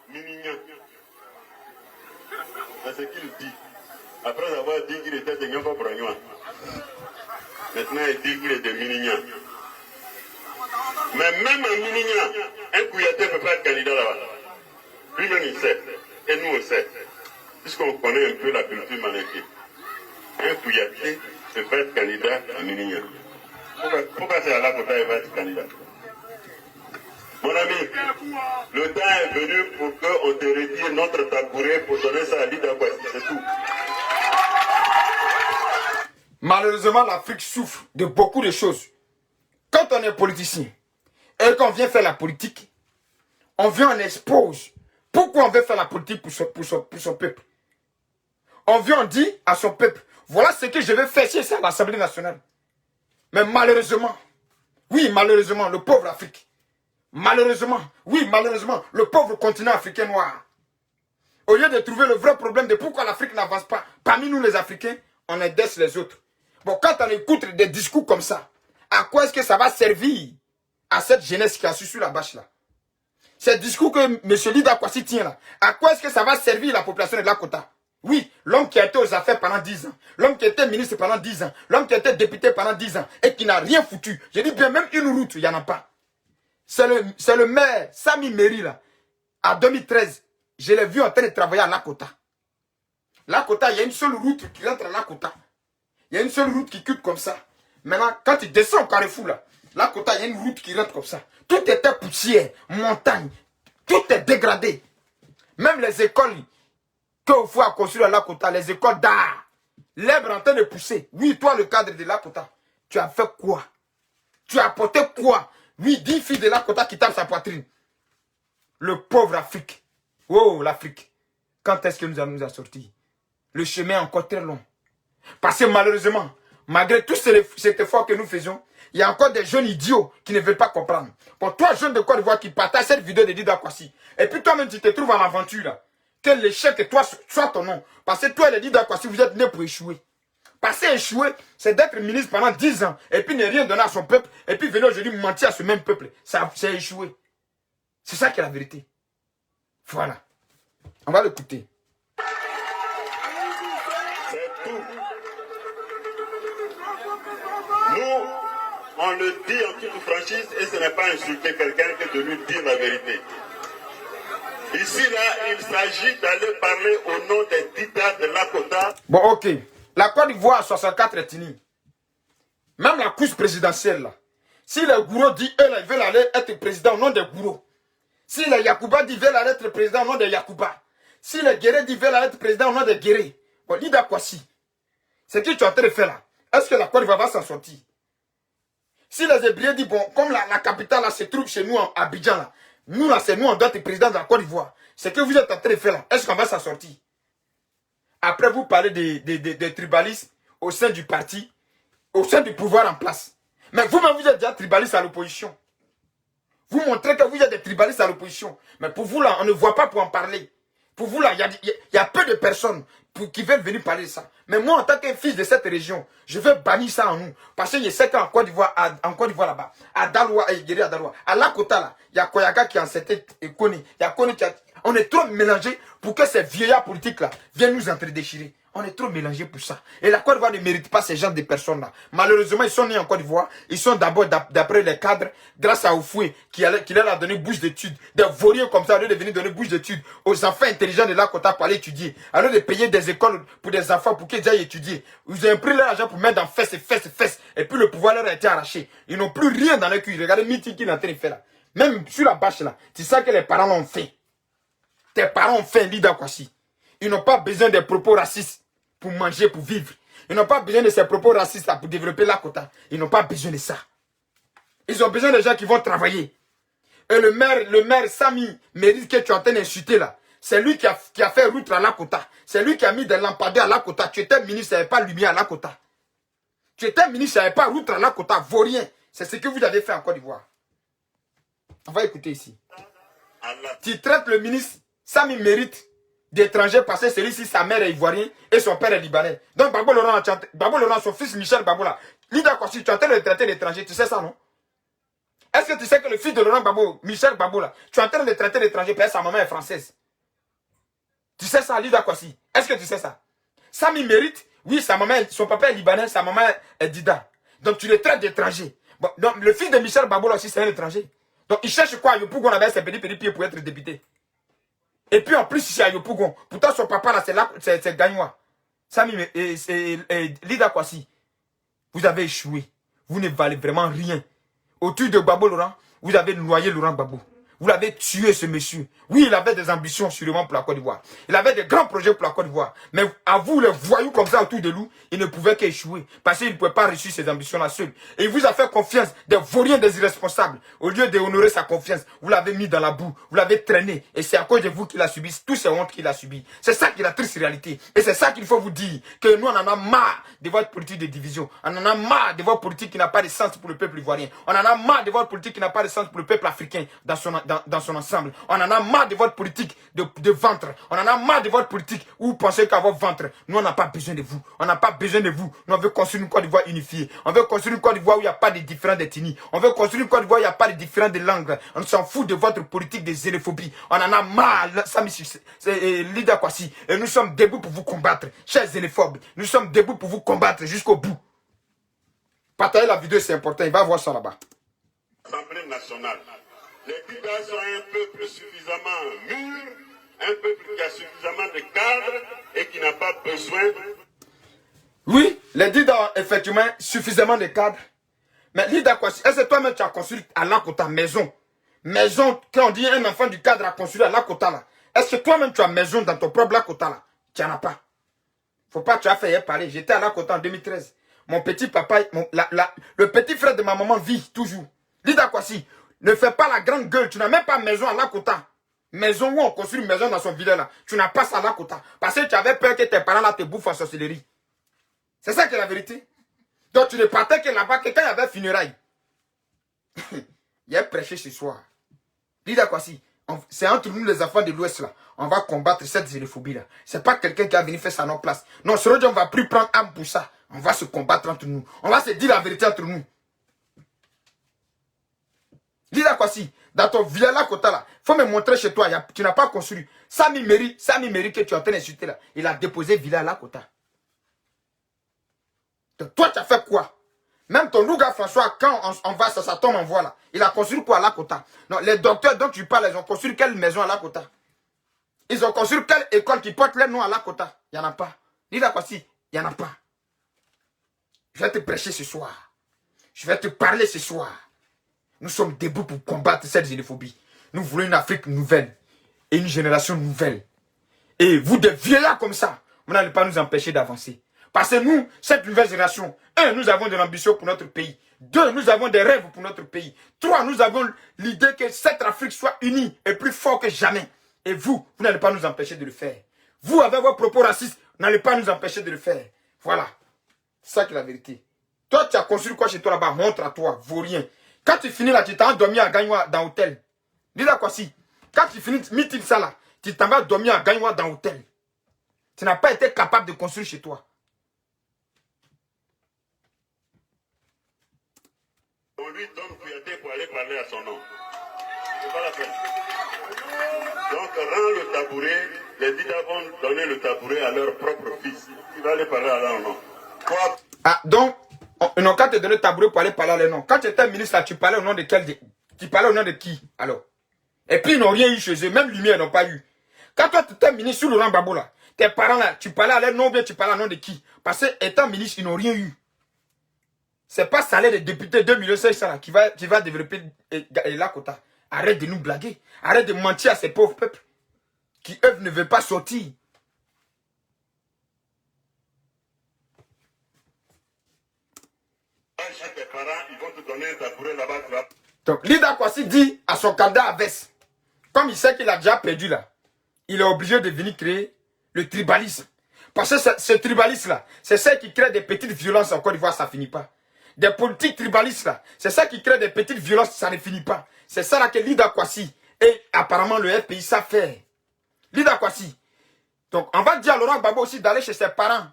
Minignan. C'est ce qu'il dit. Après avoir dit qu'il était de Nyamba Bragnois. Maintenant il dit qu'il est de Minignan. Mais même à Minignan, un Kouyaté ne peut pas être candidat là-bas. Lui-même il sait. Et nous on sait. Puisqu'on connaît un peu la culture malinquée. Un Kouyaté ne peut pas être candidat à Minignan. Pourquoi c'est à la Kota il va être candidat? Mon ami, le temps est venu pour qu'on te retire notre tabouret pour donner ça à l'Ida Kwasi, c'est tout. Malheureusement, l'Afrique souffre de beaucoup de choses. Quand on est politicien et qu'on vient faire la politique, on vient, on expose. Pourquoi on veut faire la politique pour son peuple? On vient, on dit à son peuple, voilà ce que je vais faire ici à l'Assemblée nationale. Mais malheureusement, oui, malheureusement, le pauvre Afrique, malheureusement, oui, malheureusement, le pauvre continent africain noir, au lieu de trouver le vrai problème de pourquoi l'Afrique n'avance pas, parmi nous les Africains, on aide les autres. Bon, quand on écoute des discours comme ça, à quoi est-ce que ça va servir à cette jeunesse qui a su sur la bâche là? Ces discours que M. Lida Kwasi tient là, à quoi est-ce que ça va servir la population de Lakota? Oui, l'homme qui a été aux affaires pendant 10 ans, l'homme qui a été ministre pendant 10 ans, l'homme qui a été député pendant 10 ans et qui n'a rien foutu. Je dis bien, même une route, il n'y en a pas. C'est le maire, Sami Meri là, en 2013, je l'ai vu en train de travailler à Lakota. Lakota, il y a une seule route qui rentre à Lakota. Il y a une seule route qui quitte comme ça. Maintenant, quand tu descends au Carrefour là, Lakota, il y a une route qui rentre comme ça. Tout était poussière, montagne, tout est dégradé. Même les écoles qu'il faut construire à Lakota, les écoles d'art, l'herbe est en train de pousser. Oui, toi, le cadre de Lakota, tu as fait quoi? Tu as apporté quoi? Oui, 10 filles de Lakota qui tapent sa poitrine. Le pauvre Afrique. Oh, l'Afrique. Quand est-ce que nous allons nous en sortir? Le chemin est encore très long. Parce que malheureusement, malgré tout cet effort que nous faisons, il y a encore des jeunes idiots qui ne veulent pas comprendre. Pour toi, jeune de Côte d'Ivoire qui partage cette vidéo de Lida Kwasi, et puis toi-même tu te trouves en aventure là, que l'échec et toi soit ton nom. Parce que toi et Lida Kwasi, vous êtes nés pour échouer. Parce que échouer, c'est d'être ministre pendant 10 ans, et puis ne rien donner à son peuple, et puis venir aujourd'hui mentir à ce même peuple. C'est échouer. C'est ça qui est la vérité. Voilà. On va l'écouter. C'est tout. Nous, on le dit en toute franchise et ce n'est pas insulter quelqu'un que de lui dire la vérité. Ici, là, il s'agit d'aller parler au nom des Dida de Lakota. Bon, ok. La Côte d'Ivoire à 64 ethnies. Même la couche présidentielle, là. Si les Gouro disent, eux, là, ils veulent aller être président au nom des Gouro. Si les Yakuba disent, ils veulent aller être président au nom des Yakuba. Si les Guéré disent, ils veulent aller être président au nom des Guéré. Bon, Lida Kwasi. C'est ce que tu es en train de faire là. Est-ce que la Côte d'Ivoire va s'en sortir? Si les Hébriers disent, bon, comme la capitale là se trouve chez nous à Abidjan là, nous là, c'est nous, on doit être président de la Côte d'Ivoire. C'est ce que vous êtes en train de faire là. Est-ce qu'on va s'en sortir? Après, vous parlez des tribalistes au sein du parti, au sein du pouvoir en place. Mais vous-même, vous êtes déjà tribaliste à l'opposition. Vous montrez que vous êtes des tribalistes à l'opposition. Mais pour vous, là, on ne voit pas pour en parler. Pour vous, là, il y a peu de personnes qui veulent venir parler de ça. Mais moi, en tant qu'un fils de cette région, je veux bannir ça en nous. Parce que je sais qu'en Côte d'Ivoire, là-bas, à Daloa, à Lakota, là, il y a Koyaga qui est en cette Kone. Il y a Kone qui a... On est trop mélangés pour que ces vieillards politiques-là viennent nous entre-déchirer. On est trop mélangés pour ça. Et la Côte d'Ivoire ne mérite pas ces gens de personnes-là. Malheureusement, ils sont nés en Côte d'Ivoire. Ils sont d'abord, d'après les cadres, grâce à Oufoué, qui leur a donné bouche d'études. Des vauriens comme ça, au lieu de venir donner bouche d'études aux enfants intelligents de Lakota pour aller étudier. Alors de payer des écoles pour des enfants pour qu'ils aillent étudier. Ils ont pris leur argent pour mettre dans fesses. Et puis le pouvoir leur a été arraché. Ils n'ont plus rien dans leur cul. Regardez Miti qu'il est en train de faire là. Même sur la bâche là. C'est ça que les parents l'ont fait. Tes parents ont fait Lida Kwasi. Ils n'ont pas besoin des propos racistes pour manger, pour vivre. Ils n'ont pas besoin de ces propos racistes pour développer la quota. Ils n'ont pas besoin de ça. Ils ont besoin de gens qui vont travailler. Et le maire Sami mérite que tu es en train d'insulter là. C'est lui qui a fait route à la quota. C'est lui qui a mis des lampadaires à la quota. Tu étais ministre, il n'y avait pas lumière à la quota. Tu étais ministre, il n'y avait pas route à la quota. Vaurien. C'est ce que vous avez fait en Côte d'Ivoire. On va écouter ici. Tu traites le ministre, Sami mérite d'étrangers parce que celui-ci, sa mère est ivoirienne et son père est libanais. Donc Babo Laurent, son fils Michel Babo là, Lida Kwasi, tu es en train de le traiter d'étranger, tu sais ça non? Est-ce que tu sais que le fils de Laurent Babo, Michel Babo là, tu es en train de le traiter d'étranger parce que sa maman est française? Tu sais ça, Lida Kwasi? Est-ce que tu sais ça? Sami mérite, oui, son papa est libanais, sa maman est Dida. Donc tu le traites d'étranger. Bon, donc le fils de Michel Babo là aussi, c'est un étranger. Donc il cherche quoi? Yopougon avait ses petits pieds pour être député. Et puis en plus, c'est à Yopougon. Pourtant, son papa là, c'est Gagnois. Sami et Lida Kwasi, vous avez échoué. Vous ne valez vraiment rien. Autour de Babo Laurent, vous avez noyé Laurent Gbagbo. Vous l'avez tué, ce monsieur. Oui, il avait des ambitions sûrement pour la Côte d'Ivoire. Il avait des grands projets pour la Côte d'Ivoire. Mais à vous, les voyous comme ça autour de lui, il ne pouvait qu'échouer. Parce qu'il ne pouvait pas réussir ses ambitions-là seul. Et il vous a fait confiance, des vauriens, des irresponsables. Au lieu d'honorer sa confiance, vous l'avez mis dans la boue. Vous l'avez traîné. Et c'est à cause de vous qu'il a subi toutes ces hontes qu'il a subies. C'est ça qui est la triste réalité. Et c'est ça qu'il faut vous dire. Que nous, on en a marre de votre politique de division. On en a marre de votre politique qui n'a pas de sens pour le peuple ivoirien. On en a marre de votre politique qui n'a pas de sens pour le peuple africain dans son ensemble. On en a marre de votre politique de ventre. On en a marre de votre politique où vous pensez qu'à votre ventre. Nous, on n'a pas besoin de vous. On n'a pas besoin de vous. Nous, on veut construire une Côte d'Ivoire unifiée. On veut construire une Côte d'Ivoire où il n'y a pas de différents d'ethnie. On veut construire une Côte d'Ivoire où il n'y a pas de différents de langues. On s'en fout de votre politique de xénophobie. On en a marre, Lida Kwasi. Et nous sommes debout pour vous combattre. Chers xénophobes, nous sommes debout pour vous combattre jusqu'au bout. Partagez la vidéo, c'est important. Il va voir ça là-bas. Assemblée nationale. Les Didas sont un peuple suffisamment mûr, un peuple qui a suffisamment de cadres et qui n'a pas besoin. Oui, les Didas ont effectivement suffisamment de cadres. Mais Lida Kwasi, est-ce que toi-même tu as construit à Lakota maison? Maison, quand on dit un enfant du cadre a construit à Lakota là. Est-ce que toi-même tu as maison dans ton propre Lakota là? Tu n'en as pas. Faut pas que tu as fait parler. J'étais à Lakota en 2013. Mon petit papa, le petit frère de ma maman vit toujours. Lida Kwasi, ne fais pas la grande gueule. Tu n'as même pas maison à Lakota. Maison où on construit une maison dans son village là. Tu n'as pas ça à Lakota. Parce que tu avais peur que tes parents là te bouffent en sorcellerie. C'est ça qui est la vérité. Donc tu ne partais que là-bas que quand il y avait funérailles. Il a prêché ce soir. Lida Kwasi, c'est entre nous les enfants de l'Ouest là. On va combattre cette xénophobie là. C'est pas quelqu'un qui a venu faire ça à notre place. Non, ce on va plus prendre âme pour ça. On va se combattre entre nous. On va se dire la vérité entre nous. Lida Kwasi, dans ton village là, Kota là, faut me montrer chez toi, tu n'as pas construit. Sami Meri que tu es en train d'insulter là, il a déposé village là, Kota. Donc, toi, tu as fait quoi? Même ton Louga François, quand on va sur sa tombe, on voit là, il a construit quoi à la Kota? Non, les docteurs dont tu parles, ils ont construit quelle maison à la Kota? Ils ont construit quelle école qui porte les noms à la Kota? Il n'y en a pas. Lida Kwasi, il n'y en a pas. Je vais te prêcher ce soir. Je vais te parler ce soir. Nous sommes debout pour combattre cette xénophobie. Nous voulons une Afrique nouvelle. Et une génération nouvelle. Et vous, des vieillards comme ça, vous n'allez pas nous empêcher d'avancer. Parce que nous, cette nouvelle génération, 1, nous avons de l'ambition pour notre pays. 2, nous avons des rêves pour notre pays. 3, nous avons l'idée que cette Afrique soit unie et plus forte que jamais. Et vous n'allez pas nous empêcher de le faire. Vous, avec vos propos racistes, n'allez pas nous empêcher de le faire. Voilà. C'est ça qui est la vérité. Toi, tu as construit quoi chez toi là-bas? Montre à toi, vaut rien. Quand tu finis là, tu t'en vas dormir à Gagnoua dans l'hôtel. Dis-là quoi si. Quand tu finis meeting ça là, tu t'en vas dormir à Gagnoua dans l'hôtel. Tu n'as pas été capable de construire chez toi. On lui donne priorité pour aller parler à son nom. C'est pas la peine. Donc, rends le tabouret, les leaders vont donner le tabouret à leur propre fils. Il va aller parler à leur nom. Quoi? Ah, donc, ils n'ont qu'à te donner le tabouret pour aller parler à leur nom. Quand tu étais ministre là, tu parlais au nom de quel? Tu parlais au nom de qui alors? Et puis, ils n'ont rien eu chez eux, même lumière, ils n'ont pas eu. Quand toi, tu étais ministre sous Laurent Gbagbo là, tes parents là, tu parlais à leur nom, bien tu parlais au nom de qui? Parce que, étant ministre, ils n'ont rien eu. C'est pas salaire des députés 2,5 millions là qui va développer la quota. Arrête de nous blaguer. Arrête de mentir à ces pauvres peuples qui, eux, ne veulent pas sortir. Chez tes parents, ils vont te donner un tabouret là-bas. Donc, Lida Kwasi dit à son candidat Aves, comme il sait qu'il a déjà perdu là, il est obligé de venir créer le tribalisme. Parce que ce tribalisme-là, c'est ça qui crée des petites violences en Côte d'Ivoire, ça ne finit pas. Des politiques tribalistes là, c'est ça qui crée des petites violences, ça ne finit pas. C'est ça là que Lida Kwasi et apparemment le FPI savent faire. Lida Kwasi. Donc, on va dire à Laurent Gbagbo aussi d'aller chez ses parents.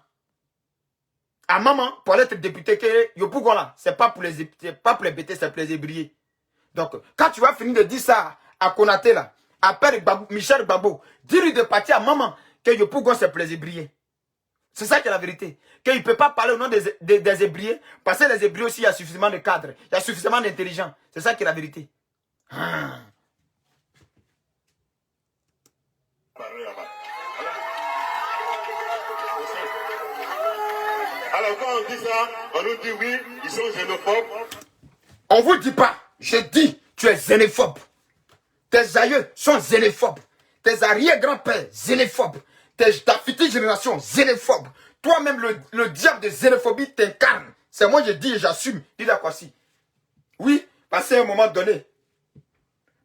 À maman, pour être député, que Yopougon là, c'est pas pour les bêter, c'est pour les ébrier. Donc, quand tu vas finir de dire ça à Konaté là, à Père Michel Gbagbo, dis-lui de partir à maman que Yopougon c'est pour les ébrier. C'est ça qui est la vérité. Qu'il ne peut pas parler au nom des ébriers, parce que les ébriers aussi, il y a suffisamment de cadres, il y a suffisamment d'intelligents. C'est ça qui est la vérité. Ah. Alors quand on dit ça, on nous dit oui, ils sont xénophobes. On ne vous dit pas, je dis, tu es xénophobe. Tes aïeux sont xénophobes. Tes arrière-grands-pères, xénophobes. Ta future génération, xénophobe. Toi-même, le diable de xénophobie t'incarne. C'est moi, je dis et j'assume. Dis là quoi si. Oui, parce qu'à un moment donné,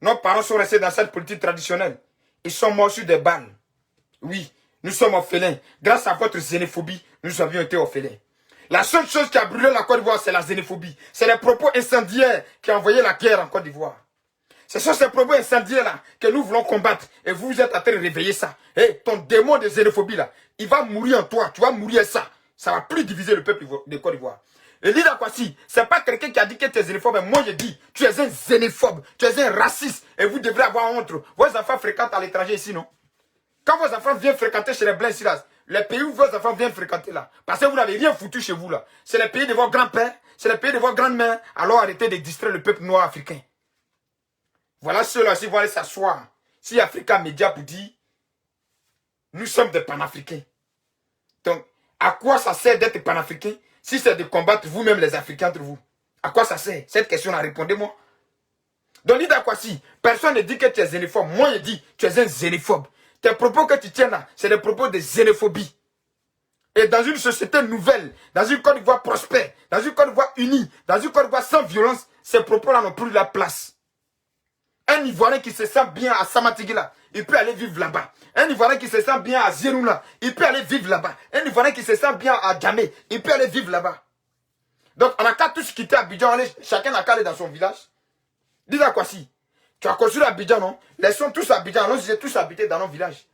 nos parents sont restés dans cette politique traditionnelle. Ils sont morts sur des balles. Oui, nous sommes orphelins. Grâce à votre xénophobie, nous avions été orphelins. La seule chose qui a brûlé la Côte d'Ivoire, c'est la xénophobie. C'est les propos incendiaires qui ont envoyé la guerre en Côte d'Ivoire. Ce sont ces propos incendiaires-là que nous voulons combattre. Et vous êtes en train de réveiller ça. Et ton démon de xénophobie-là, il va mourir en toi. Tu vas mourir ça. Ça va plus diviser le peuple de Côte d'Ivoire. Et Lida Kwasi, c'est pas quelqu'un qui a dit que tu es xénophobe. Mais moi, je dis, tu es un xénophobe. Tu es un raciste. Et vous devrez avoir honte. Vos enfants fréquentent à l'étranger ici, non? Quand vos enfants viennent fréquenter chez les Blancs ici, là, les pays où vos enfants viennent fréquenter là, parce que vous n'avez rien foutu chez vous là. C'est les pays de vos grands-pères, c'est les pays de vos grandes-mères. Alors arrêtez de distraire le peuple noir africain. Voilà ceux-là, s'ils vont aller s'asseoir. Si Africa Média vous dit, nous sommes des panafricains. Donc, à quoi ça sert d'être panafricain si c'est de combattre vous-même les Africains entre vous? À quoi ça sert? Cette question-là, répondez-moi. Donc, Lida Kwasi, personne ne dit que tu es xénophobe. Moi, je dis, tu es un xénophobe. Tes propos que tu tiens là, c'est des propos de xénophobie. Et dans une société nouvelle, dans une Côte d'Ivoire prospère, dans une Côte d'Ivoire unie, dans une Côte d'Ivoire sans violence, ces propos-là n'ont plus la place. Un Ivoirien qui se sent bien à Samatigila, il peut aller vivre là-bas. Un Ivoirien qui se sent bien à Ziroula, il peut aller vivre là-bas. Un Ivoirien qui se sent bien à Djamé, il peut aller vivre là-bas. Donc, on n'a qu'à tous quitter Abidjan, chacun n'a qu'à aller dans son village. Dis-là quoi si. Tu as construit Abidjan, non? Laissons tous Abidjan, allons-y tous habiter dans nos villages.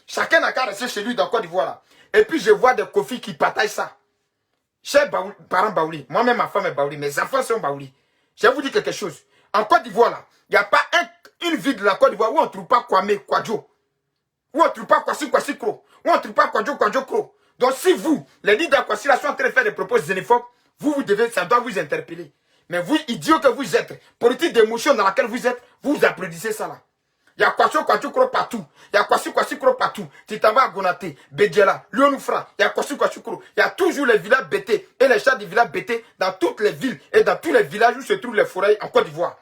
Chacun n'a qu'à rester chez lui dans Côte d'Ivoire là. Et puis je vois des Kofi qui partagent ça. Chers parents Baouli, moi-même ma femme est Baouli, mes enfants sont Baouli. Je vais vous dire quelque chose. En Côte d'Ivoire là, il n'y a pas une ville de la Côte d'Ivoire où on ne trouve pas Kwame Kwadjo. Où on ne trouve pas Kwasi Kwasi Kro. Où on ne trouve pas Kwadjo Kwadjo Kro. Donc si vous, les leaders Kwasi là sont en train de faire des propos xénophobes, vous devez, ça doit vous interpeller. Mais vous, idiots que vous êtes, politique d'émotion dans laquelle vous êtes, vous applaudissez ça là. Il y a Kwasi Kwasi Kro partout. Il y a Kwasi Kwasi Kro partout. Titamba Gonaté, Bedjela, Lyonoufra, il y a Kwasi Kwasi Kro. Il y a toujours les villages bêtés et les chats des villages bêtés dans toutes les villes et dans tous les villages où se trouvent les forêts en Côte d'Ivoire.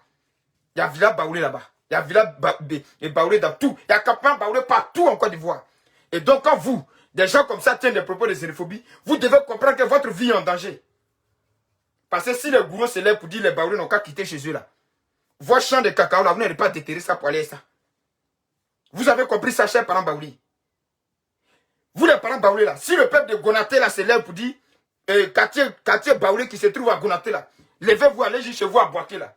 Il y a Villa Baoulé là-bas. Il y a Villa Baoulé dans tout. Il y a Capan Baoulé partout en Côte d'Ivoire. Et donc quand vous, des gens comme ça tiennent des propos de xénophobie, vous devez comprendre que votre vie est en danger. Parce que si les gourous se lèvent pour dire les Baoulés n'ont qu'à quitter chez eux là, vos champs de cacao là, vous n'allez pas déterrer ça pour aller ça. Vous avez compris ça, chers parents Baoulés. Vous les parents Baoulés là, si le peuple de Gonaté là se lève pour dire quartier Baoulé qui se trouve à Gonaté là. Levez-vous, allez chez vous à Boaké là.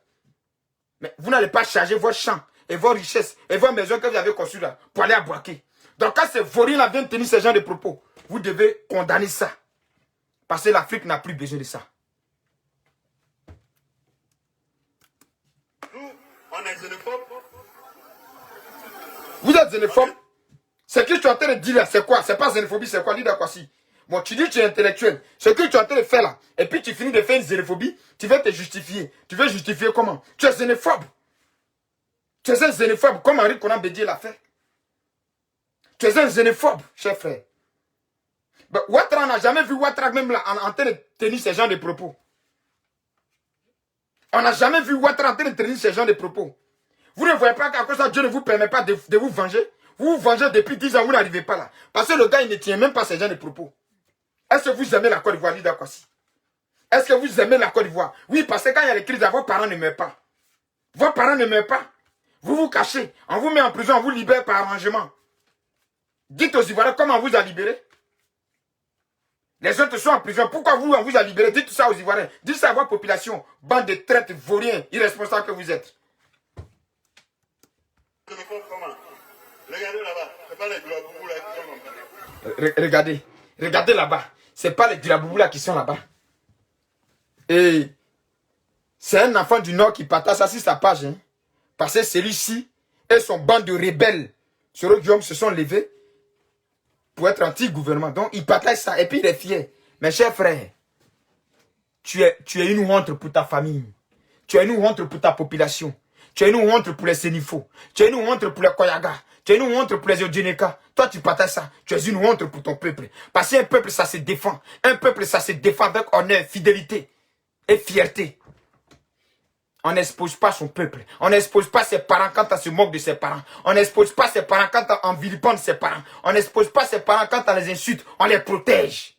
Mais vous n'allez pas charger vos champs et vos richesses et vos maisons que vous avez conçues là pour aller à Boaké. Donc quand ces vauriens là viennent tenir ce genre de propos, vous devez condamner ça. Parce que l'Afrique n'a plus besoin de ça. Nous, on est xénophobes. Vous êtes xénophobe? Ce que tu es en train de dire là, c'est quoi? C'est pas xénophobie, c'est quoi? Dis d'accord si. Bon, tu dis que tu es intellectuel. Ce que tu es en train de faire là, et puis tu finis de faire une xénophobie, tu veux te justifier. Tu veux justifier comment? Tu es xénophobe. Tu es un xénophobe, comme Henri Conan Bédier l'a fait. Tu es un xénophobe, cher frère. Ben, Ouattara n'a jamais vu Ouattara même là en train de tenir ce genre de propos. On n'a jamais vu Ouattara en train de tenir ce genre de propos. Vous ne voyez pas qu'à cause de ça, Dieu ne vous permet pas de vous venger. Vous vous vengez depuis 10 ans, vous n'arrivez pas là. Parce que le gars, il ne tient même pas ce genre de propos. Est-ce que vous aimez la Côte d'Ivoire, Lida Kwasi? Est-ce que vous aimez la Côte d'Ivoire? Oui, parce que quand il y a les crises, vos parents ne meurent pas. Vos parents ne meurent pas. Vous vous cachez. On vous met en prison, on vous libère par arrangement. Dites aux Ivoiriens comment on vous a libéré. Les autres sont en prison. Pourquoi vous, on vous a libéré? Dites ça aux Ivoiriens. Dites ça à votre population. Bande de traites, vauriens, irresponsables que vous êtes. Regardez là-bas. C'est pas les Dulaboubou là qui sont là. Regardez. Regardez là-bas. C'est pas les Dulaboubou là qui sont là-bas. Et c'est un enfant du Nord qui partage ça sur sa page. Hein. Parce que celui-ci et son bande de rebelles sur le Guillaume se sont levés pour être anti-gouvernement. Donc, il partage ça. Et puis, il est fier. Mes chers frères, tu es une honte pour ta famille. Tu es une honte pour ta population. Tu es une honte pour les Sénifos. Tu es une honte pour les Koyaga. Tu es une honte pour les Odjeneka. Toi, tu partages ça. Tu es une honte pour ton peuple. Parce qu'un peuple, ça se défend. Un peuple, ça se défend avec honneur, fidélité et fierté. On n'expose pas son peuple. On n'expose pas ses parents quand on se moque de ses parents. On n'expose pas ses parents quand on vilipende ses parents. On n'expose pas ses parents quand on les insulte. On les protège.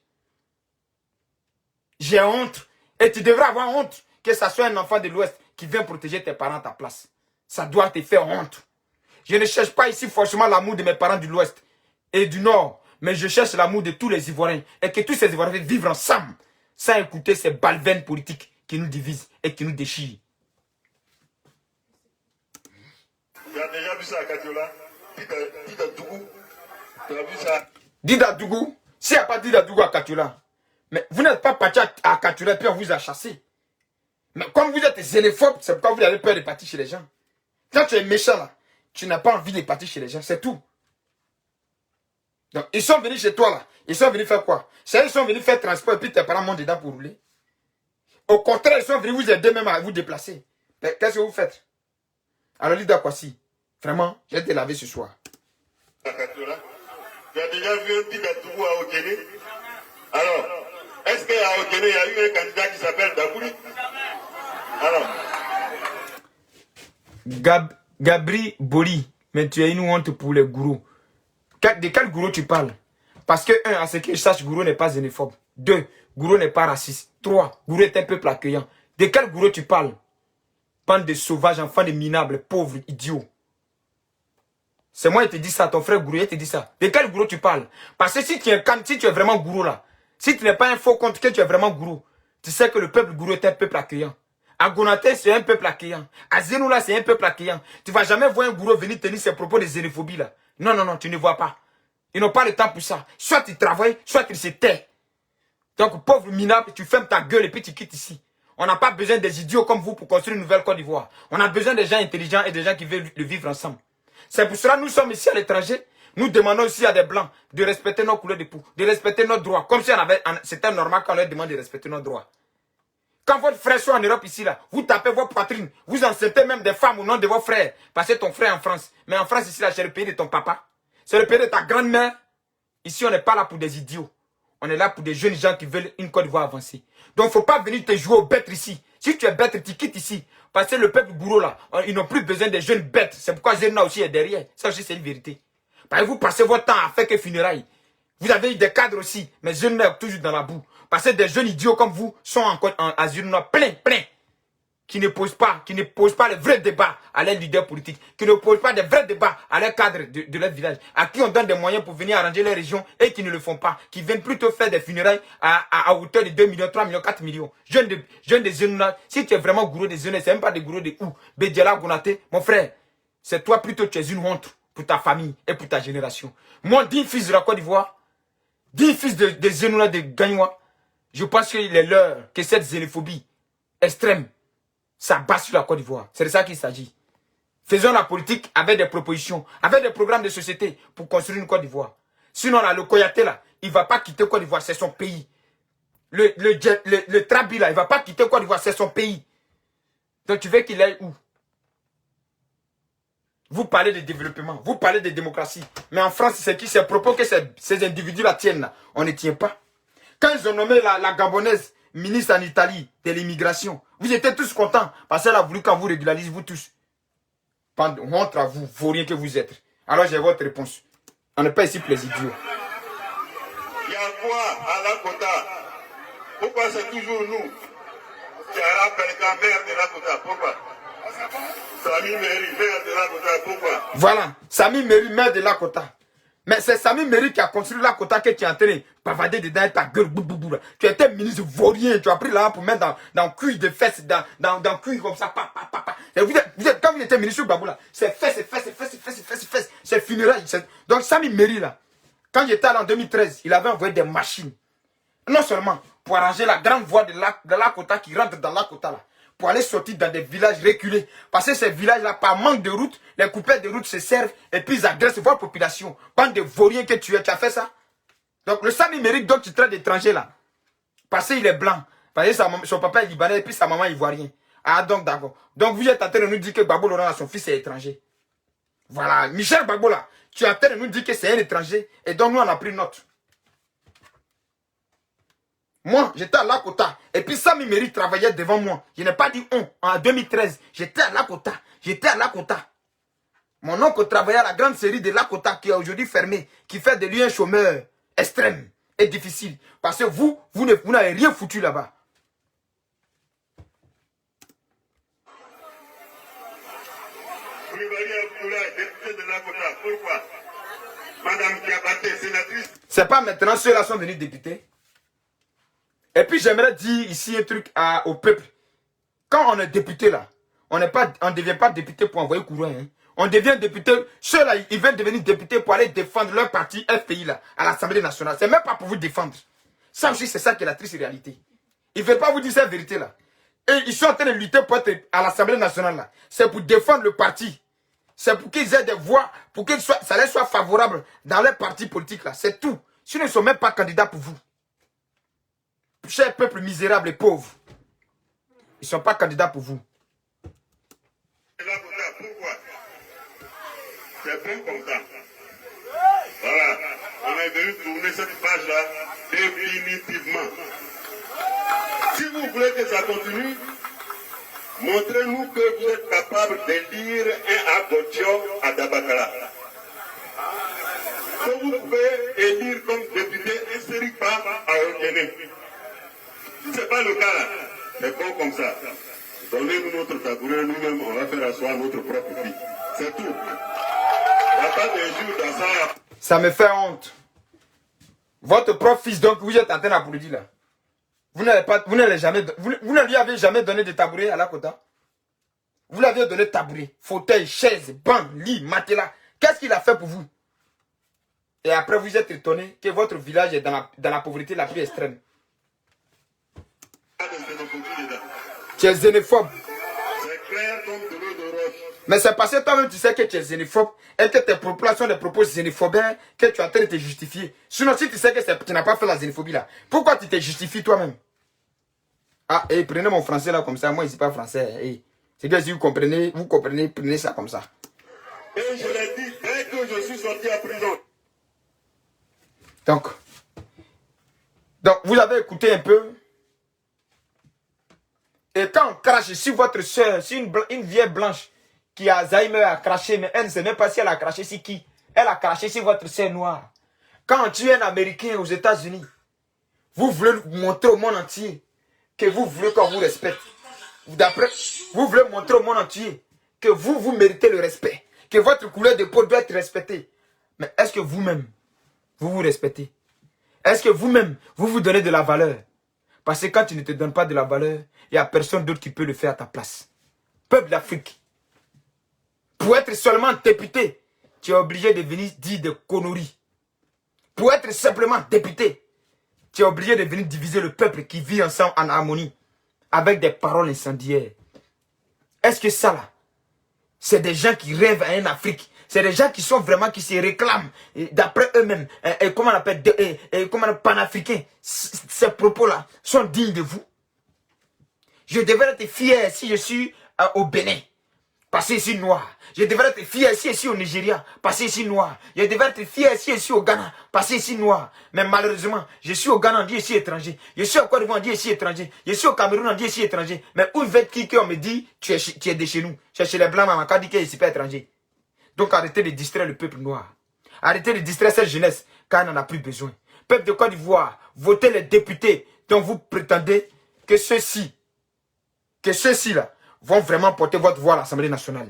J'ai honte. Et tu devrais avoir honte que ça soit un enfant de l'Ouest qui vient protéger tes parents à ta place. Ça doit te faire honte. Je ne cherche pas ici forcément l'amour de mes parents de l'Ouest et du Nord. Mais je cherche l'amour de tous les Ivoiriens. Et que tous ces Ivoiriens vivent ensemble. Sans écouter ces balvaines politiques qui nous divisent et qui nous déchirent. Tu as déjà vu ça à Katiola? Dida Dougou. Tu as vu ça? Dida Dougou. S'il n'y a pas Dida Dougou à Katiola. Mais vous n'êtes pas parti à Katiola puis on vous a chassé. Mais comme vous êtes xénophobe, c'est pourquoi vous avez peur de partir chez les gens. Quand tu es méchant là, tu n'as pas envie de partir chez les gens, c'est tout. Donc ils sont venus chez toi là. Ils sont venus faire quoi? Ils sont venus faire transport et puis tes parents montent dedans pour rouler. Au contraire, ils sont venus vous aider même à vous déplacer. Mais qu'est-ce que vous faites? Alors Lida Kwasi, vraiment, je vais te laver ce soir. Tu as déjà vu un petit Dougou à Okene? Alors, est-ce qu'à Okene, il y a eu un candidat qui s'appelle Dabouli? Alors. Gabri Boli, mais tu as une honte pour les gourous. De quel gourou tu parles? Parce que, 1, à ce que je sache, gourou n'est pas xénophobe. 2, gourou n'est pas raciste. 3, gourou est un peuple accueillant. De quel gourou tu parles? Bande de sauvages, enfants de minables, pauvres, idiots. C'est moi qui te dis ça, ton frère gourou, il te dit ça. De quel gourou tu parles? Parce que si tu es vraiment gourou là, si tu n'es pas un faux compte que tu es vraiment gourou, tu sais que le peuple gourou est un peuple accueillant. À Gonaté, c'est un peuple accueillant. À Zenoula, c'est un peuple accueillant. Tu ne vas jamais voir un gourou venir tenir ses propos de xénophobie là. Non, non, non, tu ne vois pas. Ils n'ont pas le temps pour ça. Soit ils travaillent, soit ils se taisent. Donc, pauvre minable, tu fermes ta gueule et puis tu quittes ici. On n'a pas besoin des idiots comme vous pour construire une nouvelle Côte d'Ivoire. On a besoin des gens intelligents et des gens qui veulent le vivre ensemble. C'est pour cela que nous sommes ici à l'étranger. Nous demandons aussi à des Blancs de respecter nos couleurs de peau, de respecter nos droits. Comme si c'était normal qu'on leur demande de respecter nos droits. Quand votre frère soit en Europe ici, là, vous tapez vos poitrines, vous enceintez même des femmes au nom de vos frères. Parce que ton frère est en France. Mais en France, ici, là, c'est le pays de ton papa. C'est le pays de ta grand-mère. Ici, on n'est pas là pour des idiots. On est là pour des jeunes gens qui veulent une Côte d'Ivoire avancée. Donc, il ne faut pas venir te jouer aux bêtes ici. Si tu es bête, tu quittes ici. Parce que le peuple gourou, là, ils n'ont plus besoin des jeunes bêtes. C'est pourquoi Zerna aussi est derrière. Ça aussi, c'est une vérité. Parce que vous passez votre temps à faire que funérailles. Vous avez eu des cadres aussi. Mais Zerna est toujours dans la boue. Parce que des jeunes idiots comme vous sont encore à Zerna plein. qui ne posent pas les vrais débats à leurs leaders politiques, qui ne posent pas de vrais débats à leurs cadres de leur village, à qui on donne des moyens pour venir arranger les régions et qui ne le font pas, qui viennent plutôt faire des funérailles à hauteur de 2 millions, 3 millions, 4 millions. Jeunes des Zenouna, si tu es vraiment gourou des Zenouna, c'est même pas des gourous de où, Bédiala Gonaté, mon frère, c'est toi plutôt, tu es une honte pour ta famille et pour ta génération. Moi, 10 fils de la Côte d'Ivoire, 10 fils de Zenouna de Gagnoua, je pense qu'il est l'heure que cette xénophobie extrême, ça bat sur la Côte d'Ivoire. C'est de ça qu'il s'agit. Faisons la politique avec des propositions, avec des programmes de société pour construire une Côte d'Ivoire. Sinon, là, le Koyaté, là, il ne va pas quitter Côte d'Ivoire, c'est son pays. Le Trabi, là, il ne va pas quitter Côte d'Ivoire, c'est son pays. Donc, tu veux qu'il aille où? Vous parlez de développement, vous parlez de démocratie. Mais en France, c'est qui? C'est propos que ces individus-là tiennent, là. On ne tient pas. Quand ils ont nommé la Gabonaise ministre en Italie de l'immigration, vous étiez tous contents parce qu'elle a voulu qu'on vous régularise, vous tous. Honte à vous, vaurien que vous êtes. Alors j'ai votre réponse. On n'est pas ici pour les idiots. Il y a quoi à la Kota? Pourquoi c'est toujours nous qui rappelle qu'un maire de la Kota? Pourquoi? Sami Meri, maire de la Kota, pourquoi? Voilà, Sami Meri, maire de la Kota. Mais c'est Sami Meri qui a construit la Kota que tu es en train de pavader dedans ta gueule. Tu étais ministre vaurien, tu as pris là pour mettre dans le cuir de fesses, dans le cuir comme ça. Et quand vous étiez ministre Babou là, c'est fesses, c'est funérailles. Donc Sami Meri là, quand j'étais là en 2013, il avait envoyé des machines. Non seulement pour arranger la grande voie de la Kota qui rentre dans la Kota là, pour aller sortir dans des villages reculés. Parce que ces villages-là, par manque de route, les coupeurs de route se servent et puis ils agressent votre population. Bande de vauriens que tu es, tu as fait ça. Donc le Sami Meri dont tu traites d'étranger là, parce qu'il est blanc, parce que son papa est libanais et puis sa maman ivoirienne. Ah donc d'accord. Donc vous êtes en train de nous dire que Gbagbo Laurent, son fils est étranger. Voilà, Michel Gbagbo là, tu es en train de nous dire que c'est un étranger et donc nous on a pris note. Moi, j'étais à Lakota. Et puis Sami Meri travaillait devant moi. Je n'ai pas dit on. En 2013, j'étais à Lakota. J'étais à Lakota. Mon oncle travaillait à la grande série de Lakota qui est aujourd'hui fermée. Qui fait de lui un chômeur extrême et difficile. Parce que vous n'avez rien foutu là-bas. Pourquoi? Madame Diabaté, sénatrice. C'est pas maintenant ceux-là sont venus députés. Et puis j'aimerais dire ici un truc au peuple. Quand on est député là, on ne devient pas député pour envoyer courant. Hein. On devient député, ceux-là, ils veulent devenir députés pour aller défendre leur parti FPI là, à l'Assemblée nationale. C'est même pas pour vous défendre. Ça aussi, c'est ça qui est la triste réalité. Ils ne veulent pas vous dire cette vérité là. Et ils sont en train de lutter pour être à l'Assemblée nationale là. C'est pour défendre le parti. C'est pour qu'ils aient des voix, pour que ça leur soit favorable dans leur parti politique là. C'est tout. Sinon, ils ne sont même pas candidats pour vous. Cher peuple misérable et pauvre. Ils ne sont pas candidats pour vous. Pourquoi? C'est bon comme ça. Voilà. On est venu tourner cette page-là définitivement. Si vous voulez que ça continue, montrez-nous que vous êtes capable d'élire un Agodio à Dabakala. Que vous pouvez élire comme député un Seripa à Okene. Si ce n'est pas le cas là, c'est bon comme ça. Donnez-nous notre tabouret, nous-mêmes, on va faire asseoir notre propre vie. C'est tout. Il n'y a pas de jour dans ça. Ça me fait honte. Votre propre fils, donc, vous êtes en train d'applaudir là. Vous ne lui avez jamais donné de tabouret à la Kota. Vous lui avez donné tabouret, fauteuil, chaise, banc, lit, matelas. Qu'est-ce qu'il a fait pour vous? Et après, vous êtes étonné que votre village est dans la pauvreté la plus extrême. Tu es xénophobe. C'est clair comme de l'eau de roche. Mais c'est parce que toi-même tu sais que tu es xénophobe et que tes propos sont des propos xénophobes que tu es en train de te justifier. Sinon, si tu sais que tu n'as pas fait la xénophobie là, pourquoi tu te justifies toi-même? Ah, et prenez mon français là comme ça, moi je ne suis pas français. Hey. C'est que si vous comprenez, prenez ça comme ça. Et je l'ai dit dès que je suis sorti à prison. Donc, vous avez écouté un peu. Et quand on crache sur votre soeur, sur une vieille blanche qui a Alzheimer a craché, mais elle ne sait même pas si elle a craché sur qui. Elle a craché sur votre soeur noire. Quand tu es un Américain aux États-Unis, vous voulez montrer au monde entier que vous voulez qu'on vous respecte. d'après, vous voulez montrer au monde entier que vous méritez le respect, que votre couleur de peau doit être respectée. Mais est-ce que vous-même, vous vous respectez? Est-ce que vous-même, vous vous donnez de la valeur? Parce que quand tu ne te donnes pas de la valeur, il n'y a personne d'autre qui peut le faire à ta place. Peuple d'Afrique, pour être seulement député, tu es obligé de venir dire des conneries. Pour être simplement député, tu es obligé de venir diviser le peuple qui vit ensemble en harmonie, avec des paroles incendiaires. Est-ce que ça là, c'est des gens qui rêvent à une Afrique? C'est des gens qui sont vraiment, qui se réclament d'après eux-mêmes, comment on appelle, panafricains. Ces propos-là sont dignes de vous. Je devrais être fier si je suis au Bénin, parce que je suis noir. Je devrais être fier si je suis au Nigeria, parce que je suis noir. Je devrais être fier si je suis au Ghana, parce que je suis noir. Mais malheureusement, je suis au Ghana, on dit je suis étranger. Je suis au Côte d'Ivoire, on dit je suis étranger. Je suis au Cameroun, on dit je suis étranger. Mais où va qui on me dit tu es de chez nous? Tu es chez les Blancs, maman, quand on dit que je ne suis pas étranger. Donc arrêtez de distraire le peuple noir. Arrêtez de distraire cette jeunesse, car elle n'en a plus besoin. Peuple de Côte d'Ivoire, votez les députés dont vous prétendez que ceux-ci là, vont vraiment porter votre voix à l'Assemblée nationale.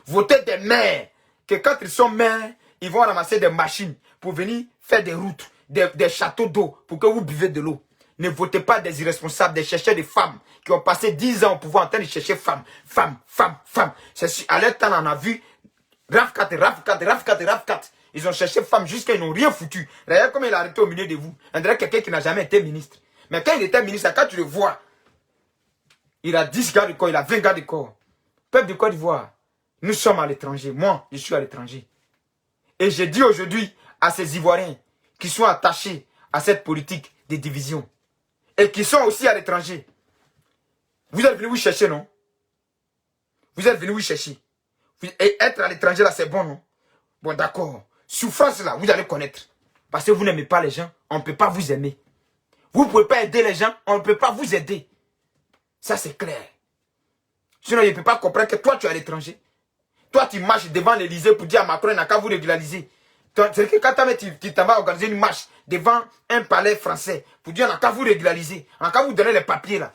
Votez des maires, que quand ils sont maires, ils vont ramasser des machines pour venir faire des routes, des châteaux d'eau, pour que vous buvez de l'eau. Ne votez pas des irresponsables, des chercheurs de femmes, qui ont passé 10 ans au pouvoir en train de chercher femmes. À leur temps, on a vu RAF 4. Ils ont cherché femmes jusqu'à ils n'ont rien foutu. D'ailleurs, comme il a arrêté au milieu de vous, on dirait quelqu'un qui n'a jamais été ministre. Mais quand il était ministre, quand tu le vois, il a 10 gars de corps, il a 20 gars de corps. Peuple de Côte d'Ivoire, nous sommes à l'étranger. Moi, je suis à l'étranger. Et je dis aujourd'hui à ces Ivoiriens qui sont attachés à cette politique de division et qui sont aussi à l'étranger. Vous êtes venus vous chercher, non? Vous êtes venus vous chercher. Et être à l'étranger là, c'est bon, non? Bon, d'accord. Souffrance là, vous allez connaître. Parce que vous n'aimez pas les gens, on ne peut pas vous aimer. Vous ne pouvez pas aider les gens, on ne peut pas vous aider. Ça, c'est clair. Sinon, je ne peux pas comprendre que toi, tu es à l'étranger. Toi, tu marches devant l'Élysée pour dire à Macron, il n'a qu'à vous régulariser. C'est que quand tu t'en vas organiser une marche devant un palais français pour dire, on n'a qu'à vous régulariser, on n'a qu'à vous donner les papiers là.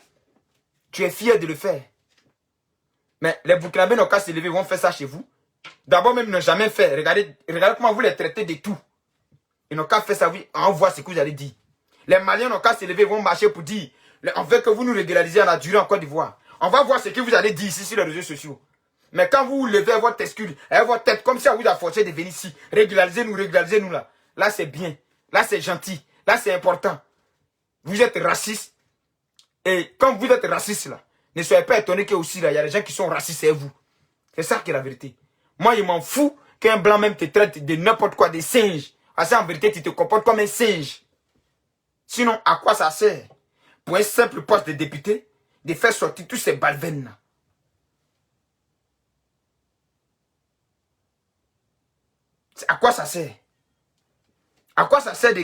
Tu es fier de le faire. Mais les Burkinabés n'ont qu'à se lever, vont faire ça chez vous. D'abord, même, ils n'ont jamais fait. Regardez comment vous les traitez de tout. Ils n'ont qu'à faire ça, oui, on voit ce que vous allez dire. Les Maliens n'ont qu'à se lever, vont marcher pour dire, on veut que vous nous régularisez en la durée en Côte d'Ivoire. On va voir ce que vous allez dire ici sur les réseaux sociaux. Mais quand vous levez votre excuse, votre tête, comme si on vous a forcé de venir ici, régularisez-nous là. Là, c'est bien. Là, c'est gentil. Là, c'est important. Vous êtes raciste. Et quand vous êtes raciste là, ne soyez pas étonnés qu'il y a des gens qui sont racistes et vous. C'est ça qui est la vérité. Moi, je m'en fous qu'un blanc même te traite de n'importe quoi, des singes. Parce qu'en vérité, tu te comportes comme un singe. Sinon, à quoi ça sert? Pour un simple poste de député, de faire sortir tous ces balvènes là. À quoi ça sert? À quoi ça sert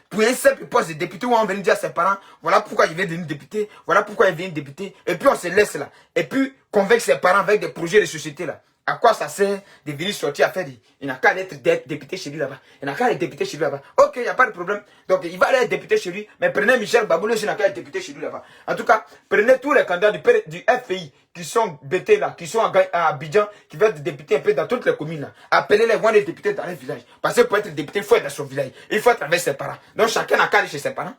pour un simple poste de député où on vient dire à ses parents, voilà pourquoi il vient devenir député, voilà pourquoi il vient député, et puis on se laisse là. Et puis convaincre ses parents avec des projets de société là. À quoi ça sert de venir sortir à faire il n'a qu'à être député chez lui là-bas. Il n'a qu'à être député chez lui là-bas. Ok, il n'y a pas de problème. Donc il va aller être député chez lui, mais prenez Michel Baboulé, il n'a qu'à être député chez lui là-bas. En tout cas, prenez tous les candidats du FPI qui sont bêtés là, qui sont à Abidjan, qui veulent être députés un peu dans toutes les communes là. Appelez-les, voir les députés dans les villages. Parce que pour être député, il faut être dans son village. Il faut être avec ses parents. Donc chacun n'a qu'à aller chez ses parents.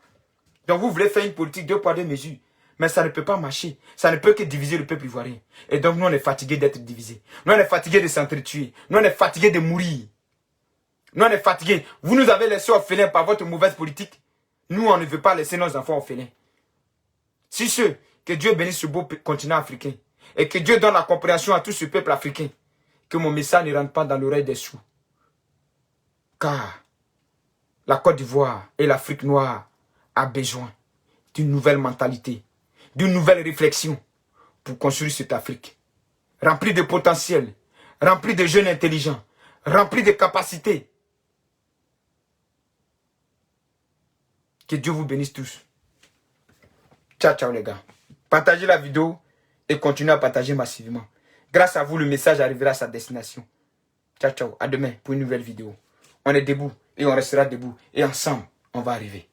Donc vous voulez faire une politique 2 poids 2 mesures. Mais ça ne peut pas marcher. Ça ne peut que diviser le peuple ivoirien. Et donc nous on est fatigués d'être divisés. Nous on est fatigués de s'entretuer. Nous on est fatigués de mourir. Nous on est fatigués. Vous nous avez laissés orphelins par votre mauvaise politique. Nous on ne veut pas laisser nos enfants orphelins. Si ceux, que Dieu bénisse ce beau continent africain. Et que Dieu donne la compréhension à tout ce peuple africain. Que mon message ne rentre pas dans l'oreille des sourds. Car la Côte d'Ivoire et l'Afrique noire a besoin d'une nouvelle mentalité, d'une nouvelle réflexion pour construire cette Afrique. Remplie de potentiel, remplie de jeunes intelligents, remplie de capacités. Que Dieu vous bénisse tous. Ciao, ciao les gars. Partagez la vidéo et continuez à partager massivement. Grâce à vous, le message arrivera à sa destination. Ciao, ciao. À demain pour une nouvelle vidéo. On est debout et on restera debout. Et ensemble, on va arriver.